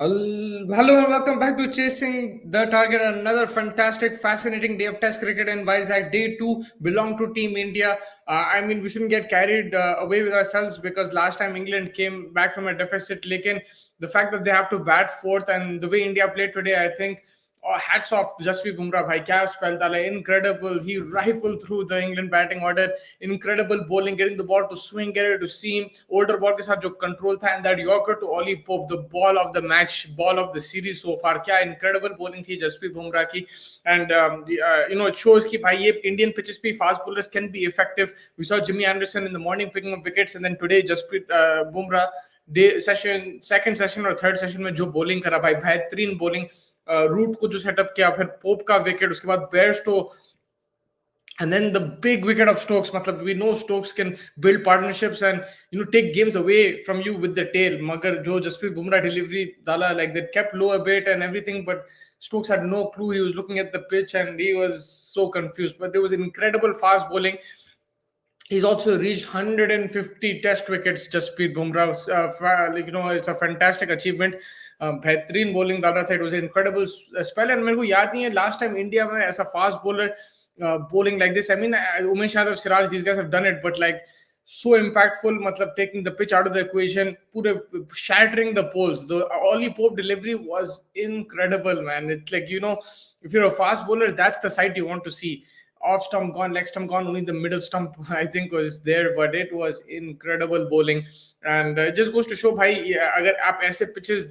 Hello and welcome back to Chasing the Target. Another fantastic, fascinating day of Test cricket in Vizag. Day two belong to Team India. We shouldn't get carried away with ourselves because last time England came back from a deficit. Lekin the fact that they have to bat fourth and the way India played today, I think hats off to Jasprit Bumrah. Bhai, kya spell dala, incredible. He rifled through the England batting order. Incredible bowling, getting the ball to swing, get it to seam. Older ball ke saath jo control tha, and that Yorker to Ollie Pope, the ball of the match, ball of the series so far. Kya incredible bowling thi Jasprit Bumrah ki. And it shows ki bhai ye Indian pitches pe fast bowlers can be effective. We saw Jimmy Anderson in the morning picking up wickets, and then today Jasprit Bumrah second session or third session में जो bowling करा भाई, बेहतरीन bowling. Root को जो setup किया, फिर pope का विकेट, उसके बाद Bairstow, and then the big wicket of Stokes. Matlab, we know Stokes can build partnerships and take games away from you with the tail. Magar jo Jasprit Bumrah delivery dala, like they kept low a bit and everything, but Stokes had no clue. He was looking at the pitch and he was so confused. But it was incredible fast bowling. He's also reached 150 test wickets. Jasprit Bumrah, it's a fantastic achievement. बेहतरीन bowling डाल रहा था. It was an incredible spell. And मेरे को याद नहीं है last time India में ऐसा fast bowler bowling like this. I mean, Umesh Yadav, Siraj, these guys have done it, but like so impactful. Matlab taking the pitch out of the equation, pure shattering the poles. The Ollie Pope delivery was incredible, man. It's like if you're a fast bowler, that's the sight you want to see. Off stump gone, leg stump gone, only the middle stump I think was there, but it was incredible bowling. And it just goes to show, bhai, agar aap aise pitches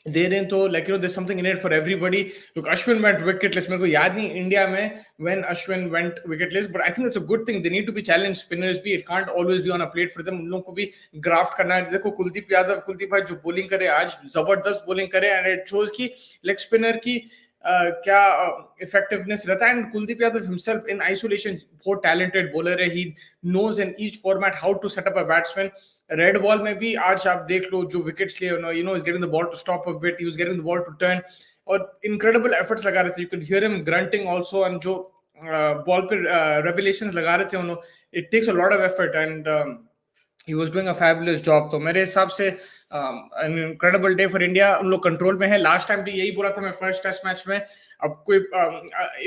दे रहे हैं तो there's something in it for everybody. Look, Ashwin went wicketless. मेरे को याद नहीं India में when Ashwin went wicketless, but I think that's a good thing. They need to be challenged. Spinners भी, it can't always be on a plate for them. उन लोगों को भी graft करना है. देखो कुलदीप भाई जो bowling करे आज, जबरदस्त bowling करे, and it shows कि leg spinner की क्या effectiveness रहता है. And Kuldeep Yadav himself in isolation बहुत talented bowler है. He knows in each format how to set up a batsman. Red ball में भी आज आप देख लो जो विकेट्स लिए, is getting the ball to stop a bit, he was getting the ball to turn, और इनक्रेडिबल एफर्ट्स लगा रहे थे. You can hear him grunting also, and जो बॉल पे रेवलेशंस लगा रहे थे उन्होंने, it takes a lot of effort, and he was doing a fabulous job. तो मेरे हिसाब से an incredible day for India. उन लोग कंट्रोल में है. लास्ट टाइम भी यही बोला था मैं फर्स्ट टेस्ट मैच में. अब कोई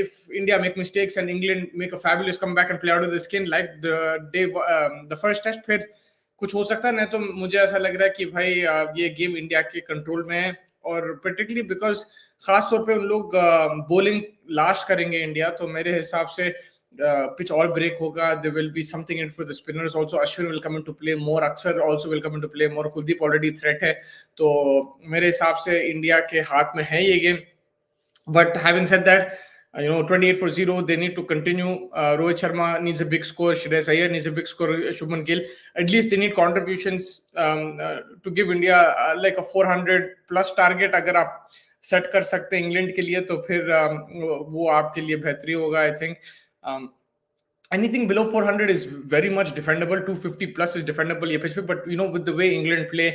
if India make mistakes and England make a fabulous comeback and play out of the skin like the first test, फिर कुछ हो सकता है. नहीं तो मुझे ऐसा लग रहा है कि भाई ये गेम इंडिया के कंट्रोल में है, और पर्टिकुलरली बिकॉज खास तौर पे उन लोग बॉलिंग लास्ट करेंगे इंडिया, तो मेरे हिसाब से पिच और ब्रेक होगा. There will be something in for the spinners also. Ashwin will come into play more, Axar also will come into play more. Kuldeep already threat है, तो मेरे हिसाब से इंडिया के हाथ में है ये game. But having said that, 28-0, they need to continue. Rohit Sharma needs a big score. Shreyas Iyer needs a big score. Shubman Gill. At least they need contributions to give India like a 400 plus target. अगर आप set कर सकते हैं England के लिए, तो फिर वो आपके लिए बेहतरी होगा. I think anything below 400 is very much defendable. 250 plus is defendable ये pitch पे, but with the way England play,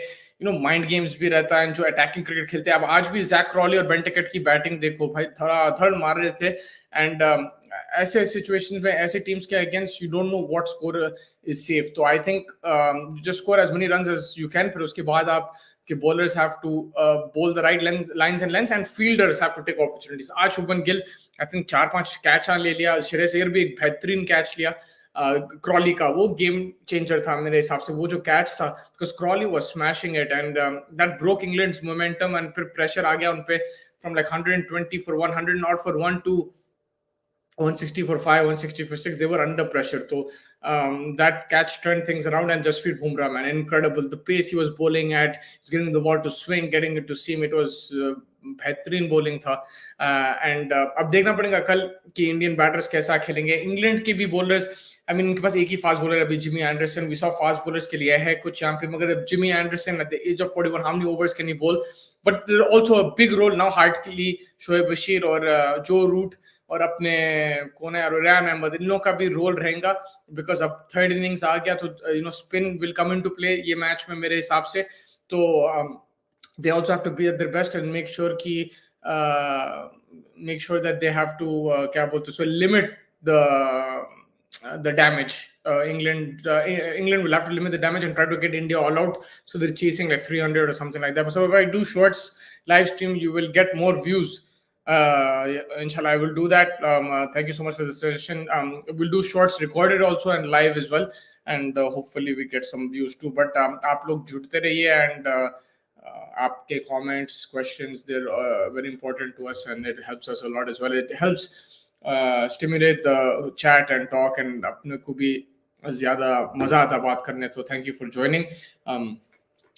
mind games भी रहता है, जो attacking cricket खेलते हैं. अब आज भी जैक क्रॉली और बेन टिकेट की बैटिंग देखो भाई, धड़ मार रहे थे. एंड ऐसे सिचुएशंस में ऐसे टीम्स के against you don't know what score is safe. तो I think just score as many runs as you can. फिर उसके बाद आप कि bowlers have to bowl the right lines and lengths, and fielders have to take opportunities. आज Shubman Gill I think 4-5 catch ले लिया. श्रेयस अय्यर भी एक बेहतरीन कैच लिया क्रॉली का. वो गेम चेंजर था मेरे हिसाब से, वो जो कैच था, because Crawley was smashing it, and that broke England's momentum. And फिर प्रेशर आ गया उन पे from like 120 for 100 not for 1 to 160 for 5, 160 for 6. They were under pressure. So that catch turned things around. And Jasprit Bumrah, man, incredible. The pace he was bowling at, he's getting the ball to swing, getting it to seam. It was बेहतरीन bowling था. And अब देखना पड़ेगा कल कि Indian batters कैसा खेलेंगे. England के भी बॉलर्स, आई मीन उनके पास एक ही फास्ट बॉलर अभी, Jimmy Anderson. We saw fast bowlers के लिए है कुछ यहाँ पे, मगर Jimmy Anderson at the age of 41, how many overs can he bowl? But there also a big role now Hartley, Shoaib Bashir और जो रूट और अपने कौन है रैन अहमद, इन लोगों का भी रोल रहेगा. बिकॉज अब थर्ड इनिंग्स आ गया, तो spin will come into play ये मैच में मेरे हिसाब से. तो they also have to be at their best and make sure that they have to क्या बोलते हैं, so limit the the damage. England will have to limit the damage and try to get India all out. So they're chasing like 300 or something like that. So if I do shorts live stream, you will get more views. Inshallah, I will do that. Thank you so much for the suggestion. We'll do shorts recorded also and live as well, and hopefully we get some views too. But आप लोग जुड़ते रहिए, and आपके comments, questions, they're very important to us, and it helps us a lot as well. It helps stimulate the chat and talk, and अपने को भी ज़्यादा मज़ा आता बात करने. तो thank you for joining.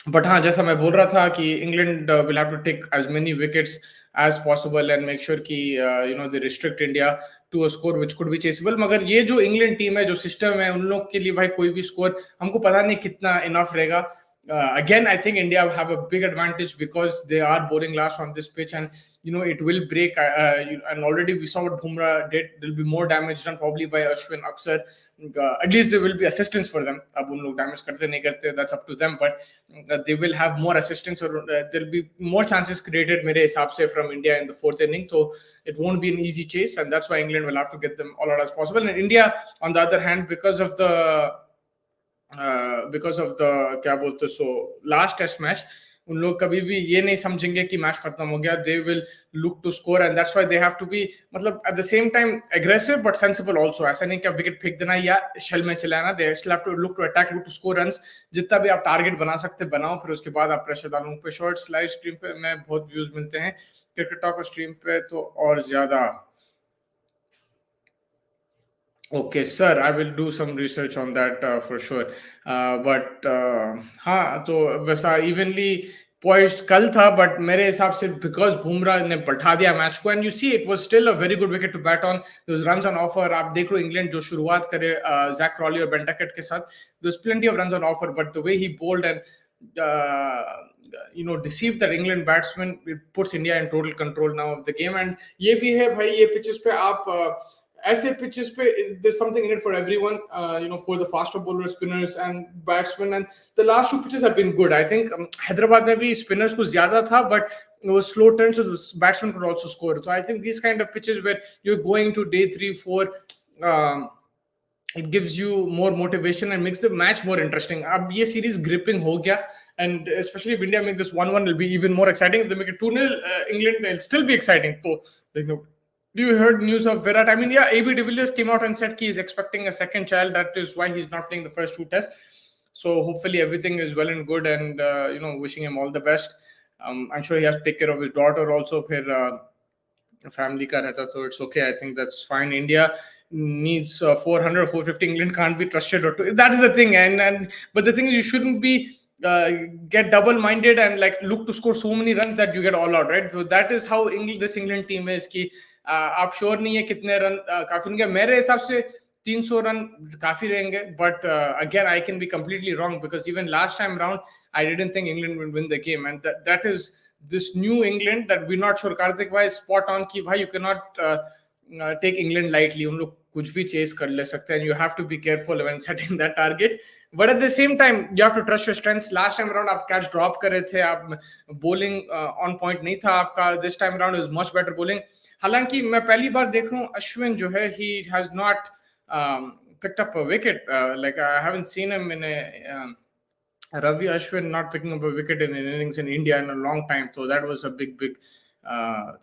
But हाँ, जैसा मैं बोल रहा था कि England will have to take as many wickets as possible and make sure कि they restrict India to a score which could be chaseable. मगर ये जो England team है, जो system है, उन लोग के लिए भाई कोई भी score हमको पता नहीं कितना enough रहेगा. Again, I think India have a big advantage because they are bowling last on this pitch, and it will break. And already we saw what Bumrah did. There will be more damage done probably by Ashwin, Aksar. At least there will be assistance for them. अब उन लोग damage करते नहीं करते, that's up to them. But they will have more assistance, or there will be more chances created मेरे हिसाब से from India in the fourth inning. So it won't be an easy chase, and that's why England will have to get them all out as possible. And India, on the other hand, because of the क्या बोलते so last test match, उन लोग कभी भी ये नहीं समझेंगे कि मैच खत्म हो गया. They will look to score, and that's why they have to be मतलब at the same time aggressive but sensible also. ऐसा नहीं कि आप विकेट फेंक देना या शेल में चलाना. They still have to look to attack, look to score runs. जितना भी आप टारगेट बना सकते बनाओ, फिर उसके बाद आप प्रेशर डालो. पे शॉर्ट्स लाइव स्ट्रीम पे मैं बहुत व्यूज मिलते हैं, क्रिकेट टॉक स्ट्रीम पे तो और ज्यादा. Okay, sir, I will do some research on that for sure. But हाँ, तो वैसा evenly poised कल था, but मेरे हिसाब से because बुमराह ने बैठा दिया मैच को, and you see it was still a very good wicket to bat on. There was runs on offer. आप देख लो इंग्लैंड जो शुरुआत करे जैक क्रॉली और बेंटाकेट के साथ, there was plenty of runs on offer, but the way he bowled and deceived that England batsman, it puts India in total control now of the game. And ये भी है भाई, ये pitches पे आप ऐसे pitches पे there's something in it for everyone, for the faster bowlers, spinners and batsmen, and the last two pitches have been good. I think Hyderabad में भी spinners को ज़्यादा था, but it was slow turns, so the batsmen could also score. So I think these kind of pitches where you're going to day 3, 4, it gives you more motivation and makes the match more interesting. अब ये series gripping हो गया, and especially if India make this 1-1, it'll be even more exciting. If they make it 2-0, England, it'll still be exciting. So, do you heard news of Virat? I mean, yeah, AB de Villiers came out and said he is expecting a second child. That is why he's not playing the first 2 tests. So hopefully everything is well and good, and wishing him all the best. I'm sure he has to take care of his daughter also. फिर family का रहता, so it's okay. I think that's fine. India needs 400 or 450. England can't be trusted. That is the thing. But the thing is, you shouldn't be get double-minded and look to score so many runs that you get all out, right? So that is how this England team is. कि आप sure नहीं है कितने run काफी होंगे. मेरे हिसाब से 300 रन काफी रहेंगे, but again I can be completely wrong, because even last time round I didn't think England would win the game, and that is this new England that we're not sure. Karthik bhai spot on कि भाई you cannot take England lightly. उन लोग कुछ भी chase कर ले सकते हैं, and you have to be careful when setting that target. But at the same time, you have to trust your strengths. Last time around आप catch drop कर रहे थे, आप bowling on point नहीं था आपका. This time around is much better bowling. हालांकि मैं पहली बार देख रहा हूँ अश्विन जो है, he has not picked up a wicket. I haven't seen him in a Ravi Ashwin not picking up a wicket in innings in India in a long time. So that was a big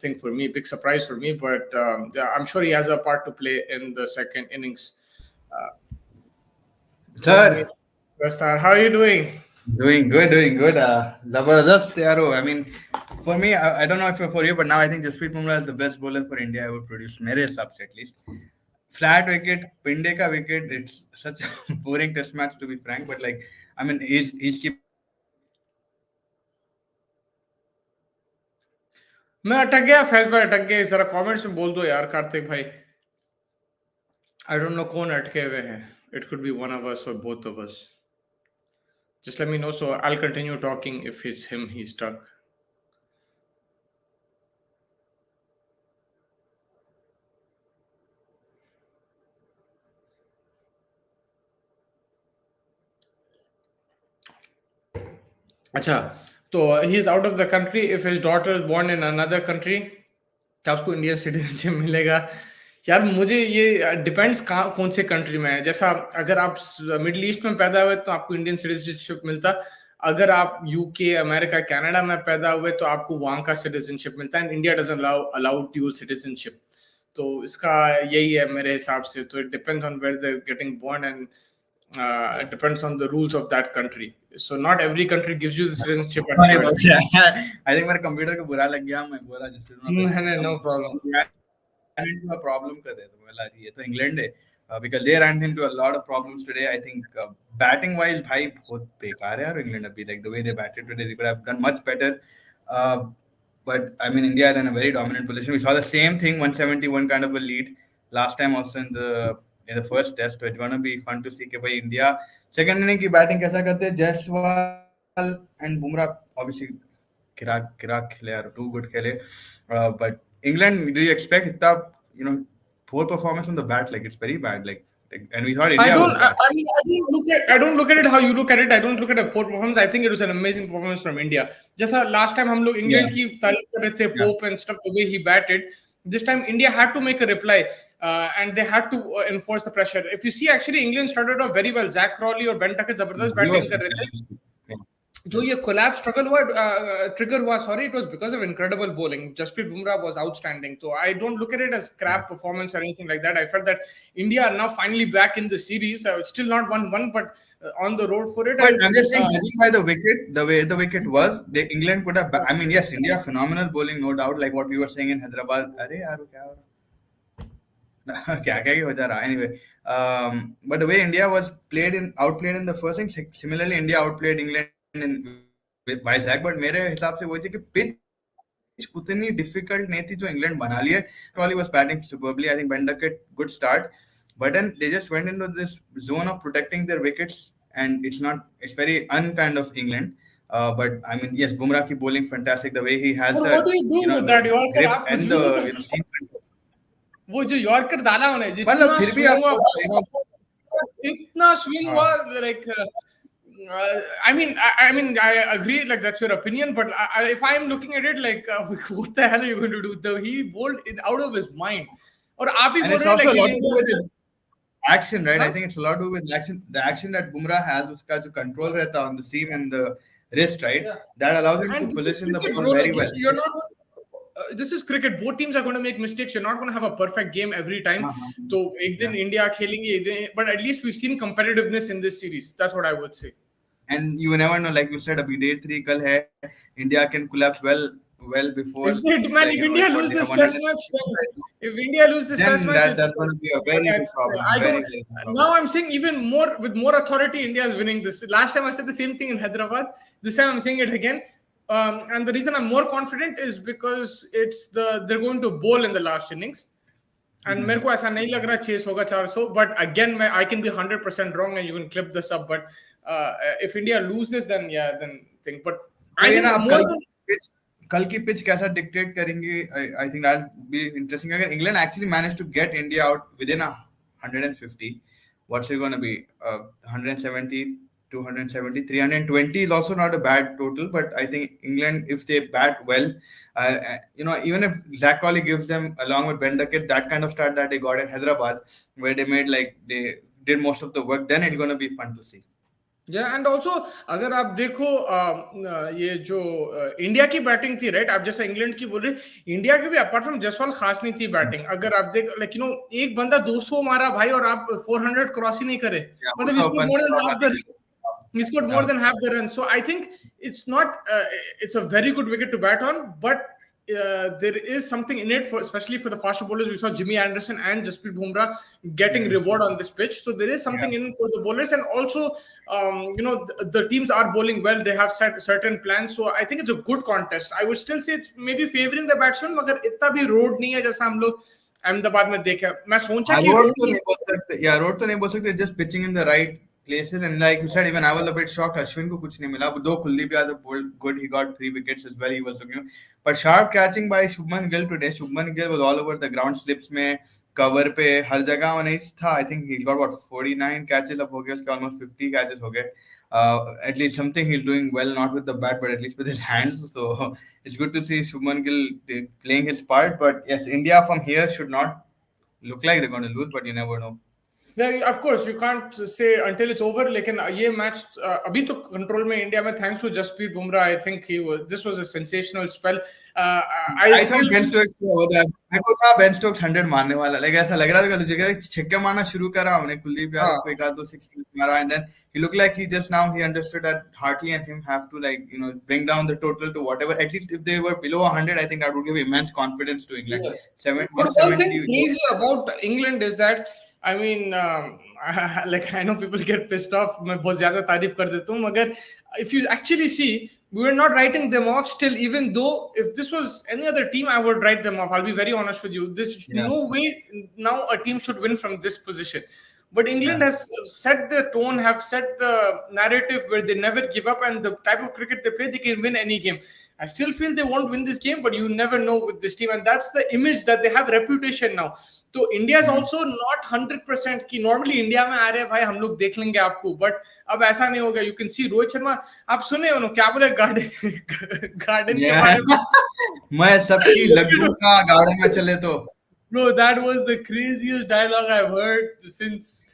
thing for me, big surprise for me. But I'm sure he has a part to play in the second innings. Sir, how are you doing? Doing good. Zabardast, yaro. I mean, for me, I don't know if for you, but now I think Jasprit Bumrah is the best bowler for India ever produced. मेरे हिसाब से at least. Flat wicket, Pinde ka wicket. It's such a boring test match, to be frank. But I mean, he's keep. मैं अटक गया, फैज भाई अटक गए. जरा कमेंट्स में बोल दो यार कार्तिक भाई. I don't know कौन अटके हुए हैं. It could be one of us or both of us. Just let me know, so I'll continue talking. If it's him, he's stuck. अच्छा, तो he is out of the country. If his daughter is born in another country, क्या उसको Indian citizenship मिलेगा? यार मुझे ये depends कहाँ कौन से कंट्री में है। जैसा अगर आप मिडिल ईस्ट में पैदा हुए तो आपको इंडियन सिटीजनशिप मिलता। अगर आप यूके, अमेरिका, कनाडा में पैदा हुए तो आपको वहाँ का सिटीजनशिप मिलता है। India doesn't allow dual citizenship. तो इसका यही है मेरे हिसाब से। तो it depends on where they getting born and it depends on the rules of that country. So not every country gives you the citizenship at नहीं birth. बस आई थिंक मेरे कंप्यूटर को बुरा लग गया, मैं बोला just No problem. ran into a problem कर दे तो बोला ये तो इंग्लैंड है, because they ran into a lot of problems today. I think batting wise भाई बहुत बेकार है यार इंग्लैंड अभी, like the way they batted today they could have done much better. uh, but I mean India is in a very dominant position. We saw the same thing, 171 kind of a lead last time also in the first test. So it's going to be fun to see कि भाई India second inning की batting कैसा करते हैं. Jaiswal and Bumrah obviously किराक किराक खेले यार, to good खेले. But England, do you expect इतना poor performance on the bat? Like it's very bad. And we thought I India don't. was bad. I mean, I don't look at it how you look at it. I don't look at a poor performance. I think it was an amazing performance from India. जैसा last time हम लोग Yeah, England की तारीफ कर रहे थे, yeah. Pope and stuff, the way he batted. This time India had to make a reply, and they had to enforce the pressure. If you see, actually England started off very well. Zach Crawley और Ben Tuckett जबरदस्त He was batting कर रहे थे. fantastic. Yeah. जो ये collapse struggle हुआ, trigger हुआ, sorry, it was because of incredible bowling. Jasprit Bumrah was outstanding. So I don't look at it as crap performance or anything like that. I felt that India are now finally back in the series. It's still not 1-1, but on the road for it. But And I'm just saying, judging by the wicket, the way the wicket was, England could have. I mean, yes, India phenomenal bowling, no doubt. Like what we were saying in Hyderabad. अरे यार वो क्या हो रहा? क्या क्या ही हो जा रहा? Anyway, but the way India was outplayed in the first thing. Similarly, India outplayed England in with Vizag. But मेरे हिसाब से वही थी कि pitch उतनी difficult नहीं थी जो England बना लिए. Crawley was batting superbly. I think Ben Duckett good start, but then they just went into this zone of protecting their wickets, and it's very unkind of England. But I mean, yes, Bumrah ki bowling fantastic. The way he has what the do you do with the that Yorker? grip आप कुछ and भी the नहीं कर सकते। seam. वो जो yorker डाला उन्हें, मतलब जितना फिर भी swing हुआ, आपको इतना swing हाँ. हुआ, like I mean, I agree, like that's your opinion, but if I'm looking at it, like what the hell are you going to do? He bowled it out of his mind. और आप ही And बोल it's रहे हैं also a like lot to do with his action, right? I हाँ? think it's a lot to do with action. The action that Bumrah has, उसका जो control रहता on the seam and the wrist, right? Yeah. That allows him to And this is position the cricket, ball bro. very Like, well. you're not. This is cricket. Both teams are going to make mistakes. You're not going to have a perfect game every time. हाँ. तो एक दिन India खेलेंगे, एक दिन, but at least we've seen competitiveness in this series. That's what I would say. And you never know, like you said, अभी day 3 कल है, India can collapse well before. If they, man, Like, if you know, India like what lose they this have test 100. match, then if India lose this test Then match, that's going to be a very big problem. I Very, don't. very big problem. Now I'm saying even more with more authority, India is winning this. Last time I said the same thing in Hyderabad. This time I'm saying it again. And the reason I'm more confident is because they're going to bowl in the last innings. And मेरे को ऐसा नहीं लग रहा chase होगा 400. But again, I can be 100% wrong, and you can clip this up. But if India loses, then yeah, then think. But I think more than कल की pitch कैसा डिक्टेट करेंगे, I think that be interesting. अगर England actually manage to get India out within 150, what's it gonna be? 170, 270, 320 is also not a bad total. But I think England, if they bat well, even if Zach Crawley gives them, along with Ben Duckett, that kind of start that they got in Hyderabad, where they made, like, they did most of the work, then it's going to be fun to see. And also अगर आप देखो ये जो India की batting थी, right, आप जैसा England की बोल रहे, इंडिया की भी अपार्ट फ्रॉम जायसवाल खास नहीं थी बैटिंग. अगर आप देख, लाइक एक बंदा 200 मारा भाई और आप 400 क्रॉस ही नहीं करे, मतलब इसको more than half the he scored more than half the run. So I think it's not it's a very good wicket to bat on, but there is something in it, especially for the faster bowlers. We saw Jimmy Anderson and Jasprit Bumrah getting reward on this pitch. So there is something in it for the bowlers. And also, the teams are bowling well. They have set certain plans. So I think it's a good contest. I would still say it's maybe favoring the batsman, मगर इतना भी road नहीं है जैसा हम लोग अहमदाबाद में देखा. मैं सोचा कि road तो नहीं बोल सकते. Just pitching in the right places, and like you said, even I was a bit shocked. Ashwin को कुछ नहीं मिला. Though Kuldeep Yadav bowled good, he got 3 wickets as well. He was looking, but sharp catching by Shubman Gill today. Shubman Gill was all over the ground, slips में, cover पे, हर जगह वो नहीं था. I think he got 49 catches. अब हो गए उसके almost 50 catches हो गए. At least something he's doing well, not with the bat, but at least with his hands. So it's good to see Shubman Gill playing his part. But yes, India from here should not look like they're going to lose, but you never know. Yeah, of course, you can't say until it's over. लेकिन ये match अभी तो control में India में, thanks to Jasprit Bumrah. I think this was a sensational spell. I I thought still Ben Stokes को होता है, मेरे को था Ben Stokes 100 मारने वाला, like ऐसा लग रहा था कि जगह छक्के मारना शुरू करा हमने, कुलदीप यादव हाँ को एक आध दो सिक्स मारा, and then he looked like he just now he understood that Hartley and him have to, like, bring down the total to whatever, at least if they were below 100, I think that would give immense confidence to England. yeah. 170. One thing crazy about England is that, I mean, like I know people get pissed off. मैं बहुत ज़्यादा तारीफ कर देता हूँ, मगर if you actually see, we were not writing them off still. Even though if this was any other team, I would write them off. I'll be very honest with you. This Yeah, no way now a team should win from this position. But England yeah. has set the tone, have set the narrative where they never give up, and the type of cricket they play, they can win any game. I still feel they won't win this game, but you never know with this team, and that's the image that they have reputation now. तो India is also not 100% की normally India में आ रहे हैं भाई हम लोग देख लेंगे आपको, बट अब ऐसा नहीं होगा. You can see Rohit Sharma, आप सुने उन्होंने क्या बोले गार्डन गार्डन के बारे में. मैं सबकी लड्डू का गार्डन में चले तो. Bro, that was the craziest dialogue I've heard since.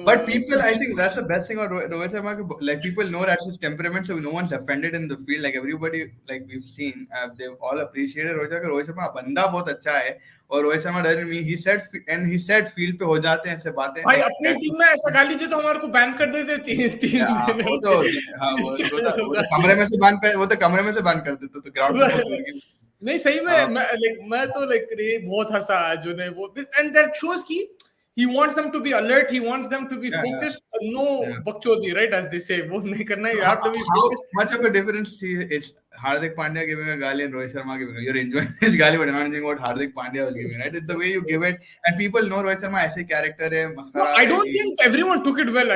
But people, I think that's the best thing about Rohit Sharma. Like, people know that's his temperament, so no one's offended in the field. Like, everybody, like we've seen, they've all appreciated Rohit Sharma. Rohit Sharma बंदा बहुत अच्छा है, और Rohit Sharma doesn't mean he said field पे हो जाते हैं ऐसे बातें. भाई अपनी टीम में ऐसा गाली दी तो हमारे को बैन कर देते तीन वो तो हाँ वो तो कमरे में से बैन कर देते तो ग्राउंड पे दूर की. नहीं सही में मैं तो बहुत हंसा जो ने वो, and that shows कि he wants them to be alert, he wants them to be focused, no bakchodi, right, as they say. वो नहीं करना, you have to be focused. How much of a difference it's Hardik Pandya giving a gali and Rohit Sharma giving? You're enjoying this gali, but you're not enjoying what Hardik Pandya was giving, right? It's the way you give it, and people know Rohit Sharma ऐसे character है, mascara. I don't think everyone took it well.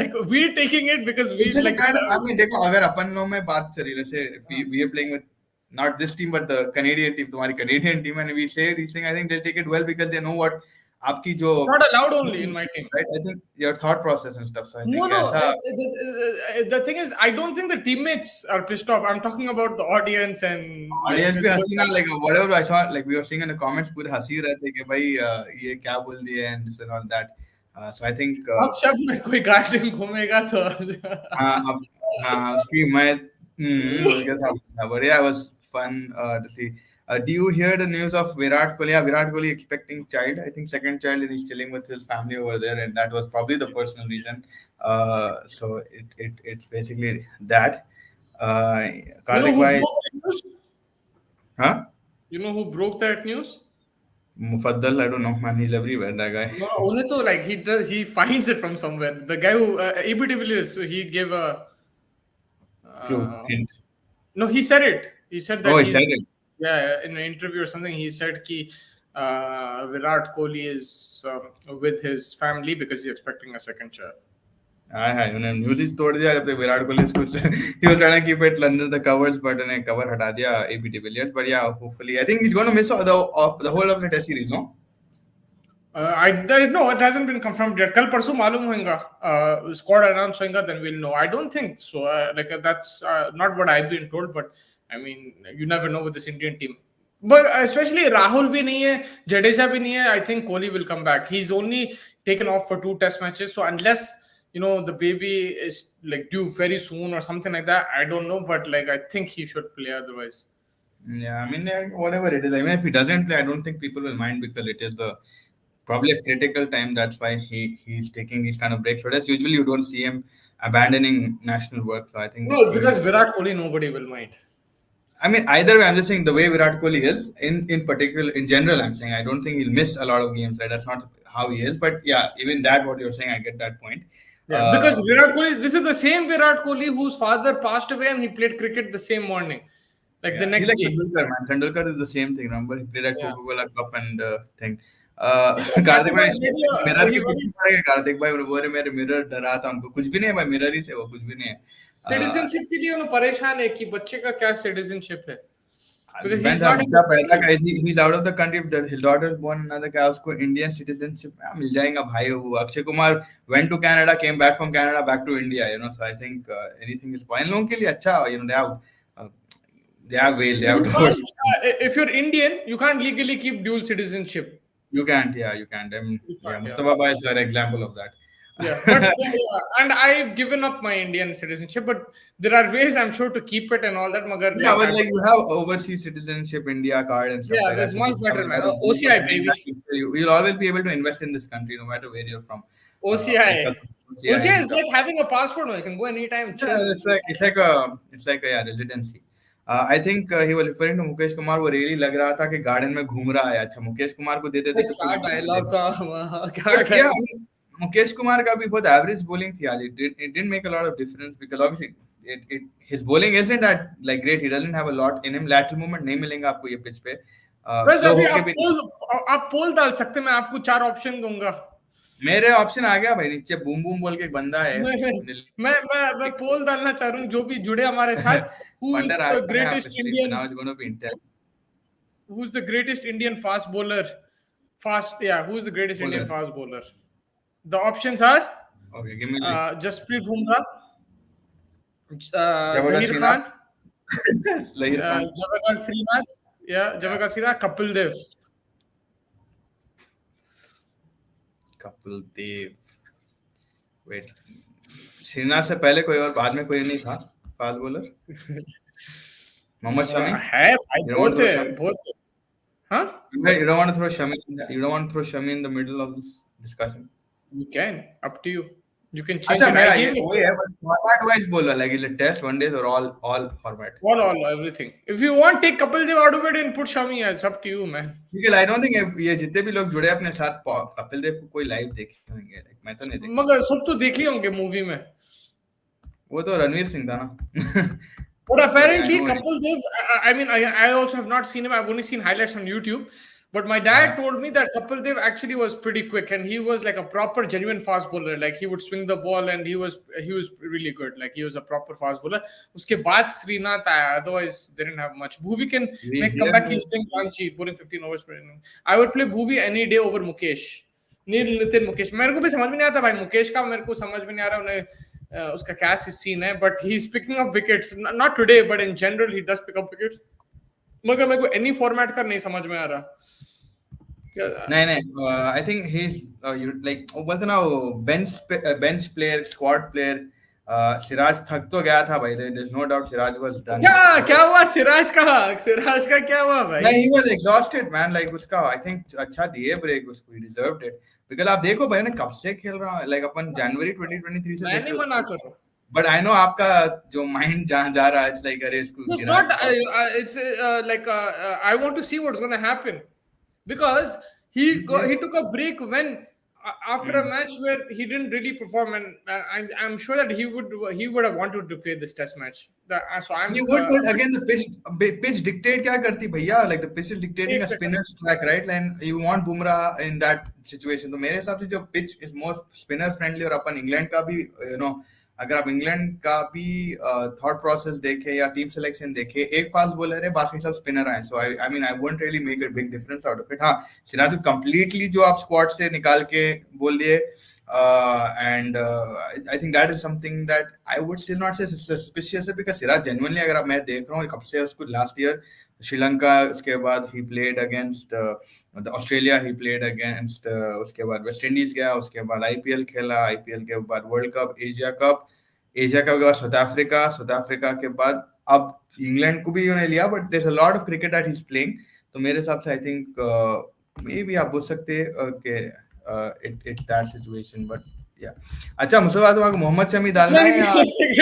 Like, we're taking it because we like kind of, I mean, देखो अगर अपन लोग में बात चली, let's say if we are playing with not this team but the Canadian team, तुम्हारी Canadian team, and we say these things, I think they'll take it well because they know what आपकी जो not allowed only in my team, right? I think your thought process and stuff. So I think the thing is, I don't think the teammates are pissed off. I'm talking about the audience and audience भी हंसी ना, like whatever I saw, like we were seeing in the comments, पूरे हंसी रहे थे कि भाई ये क्या बोल दिए and this and all that. So I think अब शब्द में कोई गार्डन घूमेगा तो हाँ उसकी मैं बोल गया था, but yeah, it was fun to see. Do you hear the news of Virat Kohli? Yeah, Virat Kohli expecting child. I think second child, and he's chilling with his family over there, and that was probably the personal reason. So it's basically that. Karthik bhai, huh? You know who broke that news? Mufaddal, I don't know, man. He's everywhere, that guy. No, only to like he finds it from somewhere. The guy who AB de Villiers, so he gave a hint. No, he said it. He said that. Oh, he said it. Yeah, in an interview or something, he said ki Virat Kohli is with his family because he's expecting a second child. News ही तोड़ दिया जब Virat Kohli he was trying to keep it under the covers, but उन्हें cover हटा दिया AB de Villiers. But yeah, hopefully I think he's going to miss the whole of the test series, no? I know it hasn't been confirmed yet. कल परसों मालूम होगा, squad announce होगा, then we'll know. I don't think so. That's not what I've been told, but I mean, you never know with this Indian team. But especially Rahul bhi nahi hai, Jadeja bhi nahi hai. I think Kohli will come back. He's only taken off for 2 test matches. So unless, the baby is like due very soon or something like that, I don't know. But like, I think he should play otherwise. Yeah, I mean, whatever it is. I mean, if he doesn't play, I don't think people will mind because it is probably a critical time. That's why he's taking these kind of breaks. But usually you don't see him abandoning national work. So I think no, because Virat Kohli, nobody will mind. I mean, either way, I'm just saying the way Virat Kohli is, in particular, in general, I'm saying I don't think he'll miss a lot of games, right? That's not how he is. But yeah, even that, what you're saying, I get that point. Yeah, because Virat Kohli, this is the same Virat Kohli whose father passed away and he played cricket the same morning. Like the next day. Tendulkar, man. Tendulkar is the same thing, remember? He played at Coca-Cola Cup and thing. Kartik भाई mirror के पीछे पड़ेगा. कार्तिक भाई बोले मेरे mirror डरा था उनको. कुछ भी नहीं है भाई, मिरर ही से वो, कुछ भी नहीं है. सिटीजनशिप के लिए उन्हें परेशान है कि बच्चे का क्या सिटीजनशिप है. Because he's out of the country. His daughter is born another guy. उसको Indian citizenship मिल जाएगा भाई. वो Akshay Kumar went to Canada, came back from Canada, back to India. So I think anything is fine. लोगों के लिए अच्छा. They have ways. They have if you're Indian, you can't legally keep dual citizenship. You can't. Yeah, you can't. You Yeah, can't, yeah. Mustafa Bhai is an example of that. Yeah, but yeah, and I've given up my Indian citizenship, but there are ways I'm sure to keep it and all that. Magar, Yeah, like but I like don't. you have overseas citizenship, India card, and stuff Yeah, like that. there's So you much have better, a man. lot of deep OCI money in baby. that. You'll always be able to invest in this country, no matter where you're from. Like OCI. OCI OCI and is stuff. like having a passport. Man. You can go anytime, Yeah, chill. it's like a yeah, residency. I think he was referring to Mukesh Kumar. वो really लग रहा था कि garden में घूम रहा है. अच्छा मुकेश कुमार को दे देते भाई तो क्या कोई डायलॉग था वहाँ, क्या But yeah, I dialogue. mean, Mukesh Kumar का भी बहुत average bowling थी आज. It didn't make a lot of difference because obviously his bowling isn't that like great. He doesn't have a lot in him. Lateral movement नहीं मिलेगा आपको ये pitch पे. बस Slow अभी होके भी नहीं. आप पोल डाल सकते हैं, मैं आपको 4 ऑप्शन दूंगा. मेरे ऑप्शन आ गया भाई नीचे बूम बूम बोल के एक बंदा है. मैं मैं पोल डालना चाह रहा हूँ जो भी जुड़े हमारे साथ. हु इज वंडर आ द गया यहाँ पे ग्रेटेस्ट स्ट्रीट पे. Indian Now it's going to be intense. who's the greatest Indian fast bowler? Who's the greatest Indian Bowler. fast bowler? The options are Okay, give me like Jasprit Bumrah, Javagal Zahir Khan, Srinath. Lahir Khan. Javagal Srinath, Javagal Srinath, Kapil Dev. Kapil Dev. Wait. Srinath से पहले कोई और बाद में कोई नहीं था fast bowler. Mohammed Shami. है भाई, You don't want बहुत to throw है, Shami? बहुत है. हाँ, You don't want to throw Shami. You don't want to throw Shami in the middle of this discussion. you can, up to you. You can change अच्छा it. मेरा I ये gave you वही है but format wise बोला like is it test one days or all format. all everything. If you want, take Kapil Dev out of it and put Shami. It's up to you, man. Because I don't think ये जितने भी लोग जुड़े अपने साथ कपिल देव को कोई live देखे होंगे. Like मैं तो नहीं देखा. मगर सब तो देख लिए होंगे मूवी में. वो तो रणवीर सिंह था ना. But apparently, I know Kapil Dev, I mean, I also have not seen him. I've only seen highlights on YouTube. But my dad told me that Kapil Dev actually was pretty quick, and he was like a proper, genuine fast bowler. Like he would swing the ball, and he was really good. Like he was a proper fast bowler. Uske baad Srinath aaya. Otherwise, they didn't have much. Bhuvi can make comeback. He's playing Ranchi, bowling 15 overs per inning. I would play Bhuvi any day over Mukesh. नील नितिन मुकेश. मेरे को भी समझ में नहीं आता भाई मुकेश का. मेरे को समझ में नहीं आ रहा उन्हें उसका क्या सीन है. But he is picking up wickets. Not today but in general he does pick up wickets. मगर मेरे को एनी फॉर्मेट का नहीं समझ में आ रहा. नहीं I think he is like वो बोलते ना वो bench player squad player. Siraj थक तो गया था भाई. There is no doubt Siraj was done. क्या हुआ सिराज का क्या हुआ भाई. नहीं, he was exhausted man. like उसका आई थिंक अच्छा दिए ब्रेक उसको. he deserved it because आप देखो भाई ने कब से खेल रहा है. like अपन जनवरी 2023 से मैं नहीं मना कर रहा. बट आई नो आपका जो माइंड जहां जा रहा है. इट्स लाइक अरे इसको It's not. It's like I want to see what's going to happen because he took a break when after a match where he didn't really perform, and I'm sure that he would have wanted to play this test match. So I'm. You would, but again the pitch dictate क्या करती भैया. like the pitch is dictating a spinner's track, right? and you want Bumrah in that situation. तो मेरे हिसाब से जो pitch is more spinner friendly. और अपन England का भी अगर आप इंग्लैंड का भी थॉट प्रोसेस देखें या टीम सिलेक्शन देखें. एक फास्ट बॉलर है बाकी सब स्पिनर हैं. So I mean I won't really make a big difference out of it. हाँ सिराज कंप्लीटली जो आप स्क्वाड से निकाल के बोल दिए. And I think that is something that I would still not से सस्पिशियस है बिकॉज सिराज जेन्युइनली अगर आप मैं देख रहा हूँ कब से उसको लास्ट ईयर श्रीलंका. उसके बाद he played against Australia. He played against उसके बाद वेस्ट इंडीज गया. उसके बाद आईपीएल खेला. आईपीएल के बाद वर्ल्ड कप, एशिया कप के बाद साउथ अफ्रीका के बाद अब इंग्लैंड को भी उन्होंने लिया. But there is a lot of cricket that he is playing. तो मेरे हिसाब से आई थिंक मे बी आप बोल सकते हैं कि इट्स दैट सिचुएशन. बट या अच्छा मुस्तफा तुम्हारे मोहम्मद शमी डालना है या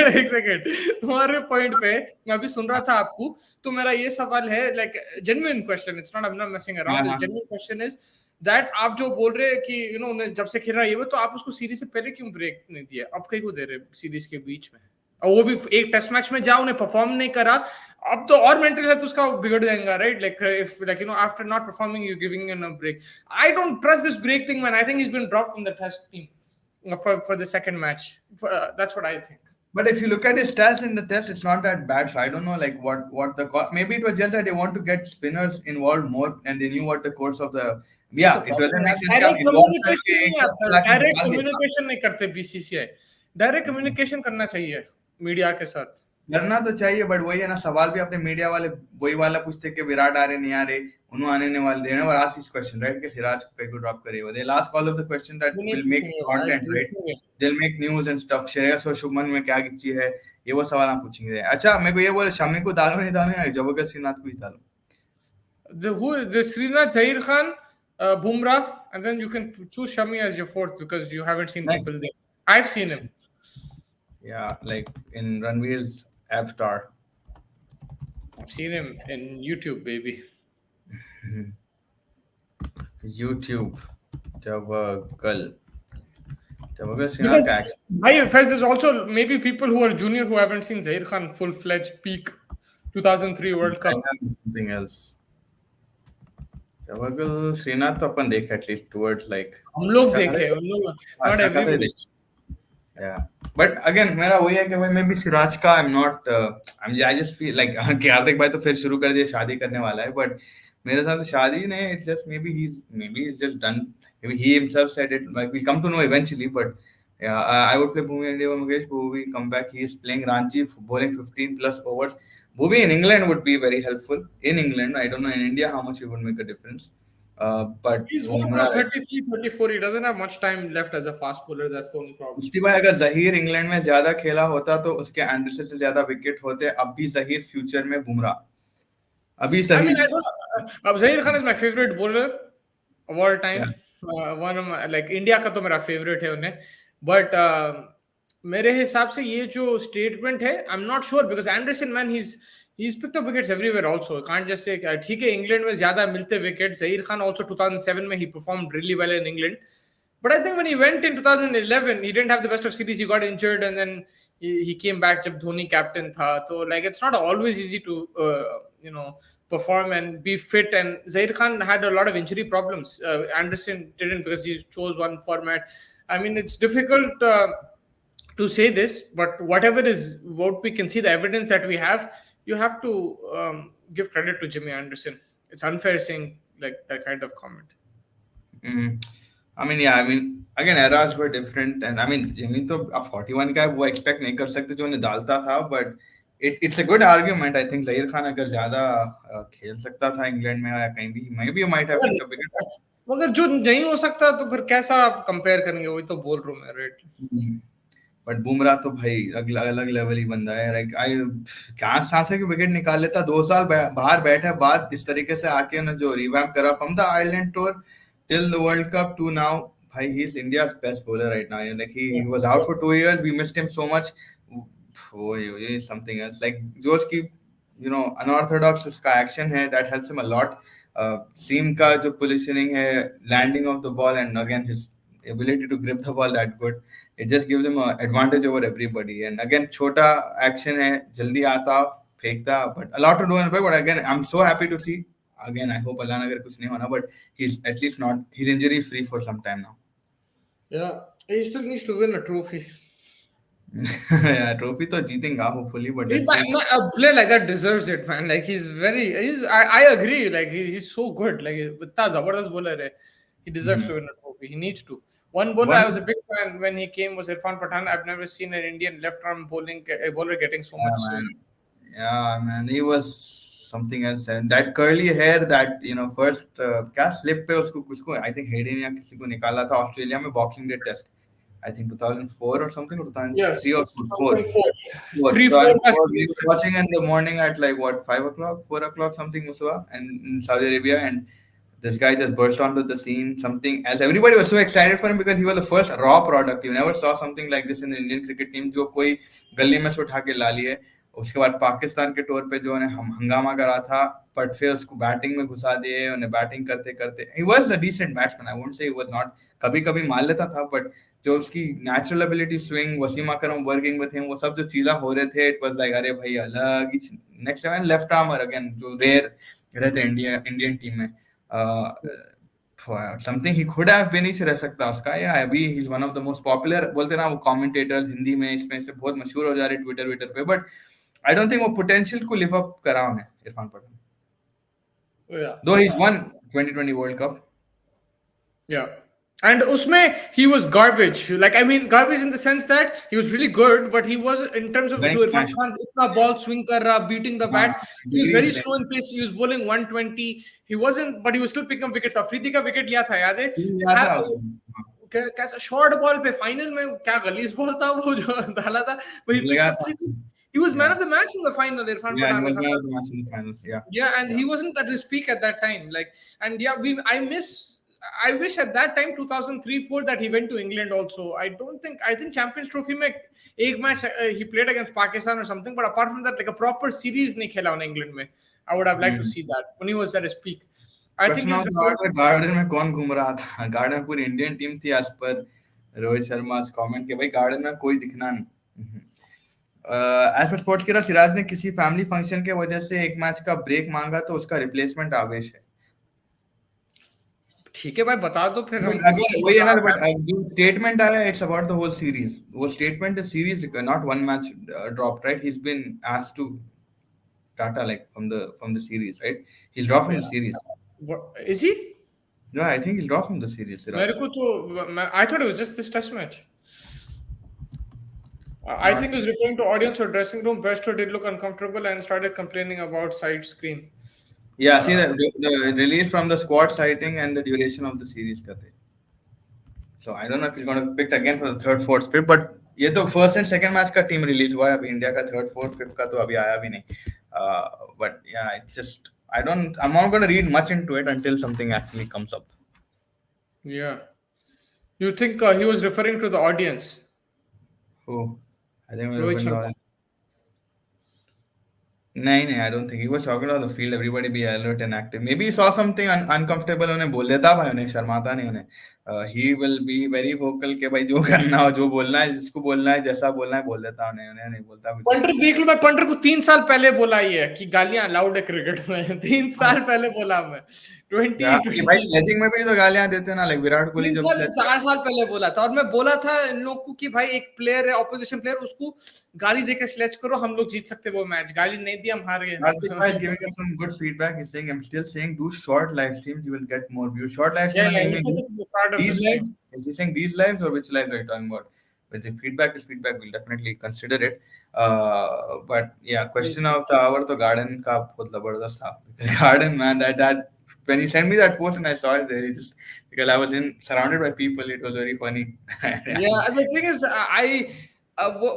एक सेकंड तुम्हारे पॉइंट पे मैं अभी सुन रहा था आपको. तो मेरा ये सवाल है like genuine question. It's not I am not messing around. The genuine question is that आप जो बोल रहे हैं कि उन्हें जब से खेल रहा है ये तो आप उसको सीरीज से पहले क्यों ब्रेक नहीं दिया. अब कहीं को दे रहे सीरीज के बीच में. और वो भी एक टेस्ट मैच में जाओ उन्हें परफॉर्म नहीं करा. अब तो और मेंटल हेल्थ उसका बिगड़ जाएगा right. Like if like after not performing you giving in a break. I don't trust this break thing man. I think he is been dropped from the test team for the second match. That's what I think. But if you look at his stats in the test, it's not that bad. So I don't know, like what the maybe it was just that they want to get spinners involved more, and they knew what the course of the it doesn't make sense. Direct communication नहीं करते BCCI. Direct communication करना चाहिए media के साथ. करना तो चाहिए, but वही है ना, सवाल भी अपने मीडिया वाले वही वाला पूछते कि विराट आ रहे नहीं आ रहे, उन्होंने आने नहीं वाले, they never ask this question, right? कि सिराज को ड्रॉप करेगा, they'll ask all of the question that वो नहीं will make पूछेंगे भाई, content, right? पूछेंगे। They'll make news and stuff, Shreyas और शुभमन में क्या गिच्ची है, ये वो सवाल आप पूछेंगे। अच्छा मेरे को ये बोले, शमी को डालो नहीं डालो, या जबरदस्त श्रीनाथ को ही डालो? The Srinath, Zair Khan, Bumrah, and then you can choose Shami as your fourth because you haven't seen Nice. people there. I've seen him. Yeah, like in Ranveer's Avatar. I've seen him in YouTube, baby. YouTube, Javagal. Javagal Srinath Because का accent. I Fez, there's also maybe people who are junior who haven't seen Zair Khan full fledged peak 2003 World I Cup. have something else. Javagal Srinath तो अपन देखे at least towards like हम लोग अच्छा देखे, खासा, उन लोग, not अच्छा खासा ही everybody. देखे। या बट अगेन मेरा वही है कि भाई मैं भी सिराज का आई am not, I just feel like कि हार्दिक भाई तो फिर शुरू कर दिया, शादी करने वाला है, बट मेरे साथ तो शादी नहीं, it's just may be he's just done, maybe he himself said it, like we'll come to know eventually, but yeah, I would play Bhumi and Mukesh. Bhuvi come back, he is playing Ranji, bowling 15 plus overs. Bhuvi in England would be very helpful. In England, I don't know in India how much it would make a difference. But He's what Bumrah, now, 33, 34. He doesn't have much time left as a fast bowler. That's the only problem. मुश्ती भाई अगर Zaheer England में ज्यादा खेला होता तो उसके Anderson से ज्यादा विकेट होते, अब भी जहीर फ्यूचर में बुमराह, अभी I mean, I Zaheer. don't. Zair Khan is my favorite bowler of all Yeah. time. One of my like India का तो मेरा favorite है उन्हें. But मेरे हिसाब से ये जो statement है, I'm not sure because Anderson man he's picked up wickets everywhere also. Can't just say ठीक है इंग्लैंड में ज्यादा मिलते wickets. Zair Khan also 2007 में he performed really well in England. But I think when he went in 2011, he didn't have the best of series. He got injured, and then he came back. जब Dhoni captain था, so like it's not always easy to perform and be fit. And Zaid Khan had a lot of injury problems. Anderson didn't because he chose one format. I mean, it's difficult to say this, but whatever is what we can see, the evidence that we have, you have to give credit to Jimmy Anderson. It's unfair saying like that kind of comment. Mhm. I mean, yeah, I mean, again, eras were different, and I mean, Jimmy तो अब 41 का है, वो expect नहीं कर सकते जो उन्हें डालता था, but it's a good argument. I think Zaheer Khan अगर ज्यादा खेल सकता था इंग्लैंड में या कहीं भी, maybe he might have picked up wicket. मगर जो नहीं हो सकता तो फिर कैसा आप कंपेयर करेंगे, वही तो बोल रहा हूँ मैं, राइट। बट बुमराह तो भाई अलग अलग लेवल ही बंदा है, लाइक आई क्या सांसे के विकेट निकाल लेता, 2 साल बाहर बैठे बाद इस तरीके से आके ना जो रिवैम्प करा from the Ireland tour till the world cup to now, भाई he is India's best bowler right now, like he was out for 2 years, we missed him so much, वो ये समथिंग एल्स, लाइक जो उसकी unorthodox उसका action है, that helps him a lot, seam का जो positioning है, landing of the ball, and again his ability to grip the ball that good, it just gives him an advantage over everybody. And again, छोटा action है, जल्दी आता फेंकता, but a lot to do in the play. But again, I'm so happy to see. Again, I hope अल्लाह ना करे कुछ नहीं होना, but he's at least not, he's injury free for some time now. Yeah, he still needs to win a trophy. Yeah, trophy तो जीतेगा hopefully, but let's see. A player like that deserves it, man. Like I agree. Like he's so good. Like इतना जबरदस्त bowler है. He deserves to win a trophy. He needs to. One bowler I was a big fan when he came was Irfan Pathan. I've never seen an Indian left-arm bowler getting so much swing. Yeah, man, he was something else. And that curly hair, that first क्या slip पे उसको कुछ को I think Hayden या किसी को निकाला था ऑस्ट्रेलिया में Boxing Day test, I think 2004 or something, or 2003 or 4. 3-4 We were watching in the morning at like what, 5 o'clock, 4 o'clock, something, Musawa, and in Saudi Arabia, and this guy just burst onto the scene. Something as everybody was so excited for him because he was the first raw product. You never saw something like this in the Indian cricket team, जो कोई गली में से उठा के ला लिए। उसके बाद पाकिस्तान के टूर पे जो उन्हें हंगामा करा था, बट फिर उसको बैटिंग में घुसा दिए, उन्हें बैटिंग करते करते he was a decent batsman. I won't say he was not. कभी कभी मार लेता था, बट जो उसकी natural ability, swing, Wasim Akram working with him, वो सब जो चीजें हो रहे थे, इट वाज लाइक अरे भाई अलग ही next level. Left armer again जो रेयर रहते इंडियन टीम में, something he could have been, ही रह सकता उसका। या अभी he is one of the most popular, बोलते ना वो कमेंटेटर्स हिंदी में इसमें से बहुत मशहूर हो जा रहे ट्विटर पे, बट आई डोंट थिंक वो पोटेंशियल को लिव अप करा उन्हें Irfan Pathan, though he won 2020 world cup. Yeah, And Usme, he was garbage. Like, I mean, garbage in the sense that he was really good, but he was, in terms of Getting जो Irfan smashed. Khan इतना ball swing कर रहा, beating the हाँ, bat, he was very degrees slow in pace. He was bowling 120. He wasn't, but he was still picking up wickets. Afridi का wicket लिया था, याद है? लिया था उसने. हाँ, कैसा शॉर्ट बॉल पे फाइनल में क्या गलीज बॉल था वो जो डाला था, but he picked लगा up था. 3 wickets. He was man Yeah, of the match in the final. Irfan yeah, he Pathan was ऐसा man था. of the match in the final. Yeah, Yeah, and yeah. he wasn't at his peak at that time. Like, and yeah, I wish at that time 2003-4 that he went to England also. I think Champions Trophy में एक match he played against Pakistan or something, but apart from that, like a proper series नहीं खेला उन्हें England में. I would have liked to see that when he was at his peak. I think question he's of the hour, garden में कौन घूम रहा था? Garden में पूरी इंडियन टीम थी as per Rohit Sharma comment के, भाई गार्डन में कोई दिखना नहीं. एज पर स्पोर्ट्स केरा, सिराज ने किसी फैमिली फंक्शन के वजह से एक मैच का ब्रेक मांगा तो उसका रिप्लेसमेंट आवेश है. ठीक है भाई, बता दो फिर हम बट अगर वही है ना, बट जो स्टेटमेंट आया, it's about the whole series. वो statement is series, not one match drop, right? He is been asked to टाटा like from the series, right? He'll drop from the series. What, is he? Yeah, I think he'll drop from the series, मेरे Siraj. को तो I thought it was just this test match. I think he was referring to audience or dressing room. Besto did look uncomfortable and started complaining about side screen. Yeah, see the release from the squad sighting and the duration of the series का थे. So I don't know if he's going to be picked again for the third, fourth, fifth, but ये तो first and second match का team release हुआ है. अभी India का third, fourth, fifth का तो अभी आया भी नहीं. But yeah, it's just I'm not going to read much into it until something actually comes up. Yeah. You think he was referring to the audience? Who? I think we're Rohit open Sharma. नहीं, I don't think he was talking about the field. Everybody be alert and active. Maybe he saw something uncomfortable. उन्हें बोल देता भाई, उन्हें शर्माता नहीं उन्हें. He will be very vocal के भाई जो करना हो, जो बोलना है, जिसको बोलना है, जैसा बोलना है बोल देता उन्हें नहीं बोलता कुछ. पंटर देख लो, मैं पंटर को 3 साल पहले बोला ही है कि गालियां अलाउड है क्रिकेट में. 3 साल पहले बोला मैं. ये भाई स्लेजिंग में भी तो गालियां देते हैं ना, लाइक विराट कोहली जब 4 साल पहले बोला था, और मैं बोला था इन लोग को कि भाई एक प्लेयर है, ऑपोजिशन प्लेयर, उसको गाली देके स्लेज करो, हम लोग जीत सकते वो मैच. गाली नहीं दी, हम हार गए. Hardik Bhai is giving us some good feedback. He's saying, I'm still saying, do short live streams. You will get more views. Short live streams. Yeah, he said this is the start of These the lives? Is he saying these lives or which lives are you talking about? But if feedback is feedback, we'll definitely consider it. But yeah, question of the hour तो garden का बहुत जबरदस्त था. Garden, man, that when you sent me that post and I saw it, really just because I was surrounded by people, it was very funny. Yeah, the thing is, I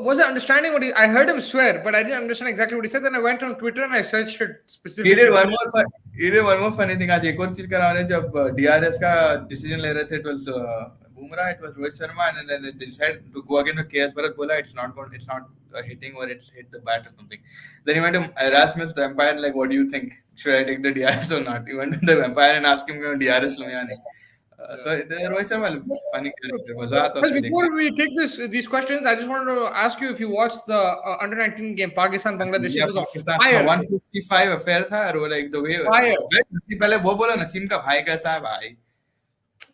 wasn't understanding what I heard him swear, but I didn't understand exactly what he said. Then I went on Twitter and I searched it He specifically. did one more funny thing. आज एक और चीज करा उन्हें, जब DRS का decision ले रहे थे, it was Bumrah, it was Rohit Sharma, and then they decided to go again with KS Bharat. बोला it's not hitting, or it's hit the bat or something. Then he went to Erasmus, the umpire, like, what do you think? Should I take the DRS or not? He went to the umpire and asked him, DRS लो या नहीं. So the Rohit Sharma, funny character. मजा आता Well, उसको before देखने. we take these questions, I just wanted to ask you if you watched the under 19 game Pakistan Bangladesh. Yeah, It was a Pakistan fire. 155 affair था, और like the way Fire. पहले वो बोला नसीम का भाई कैसा है भाई.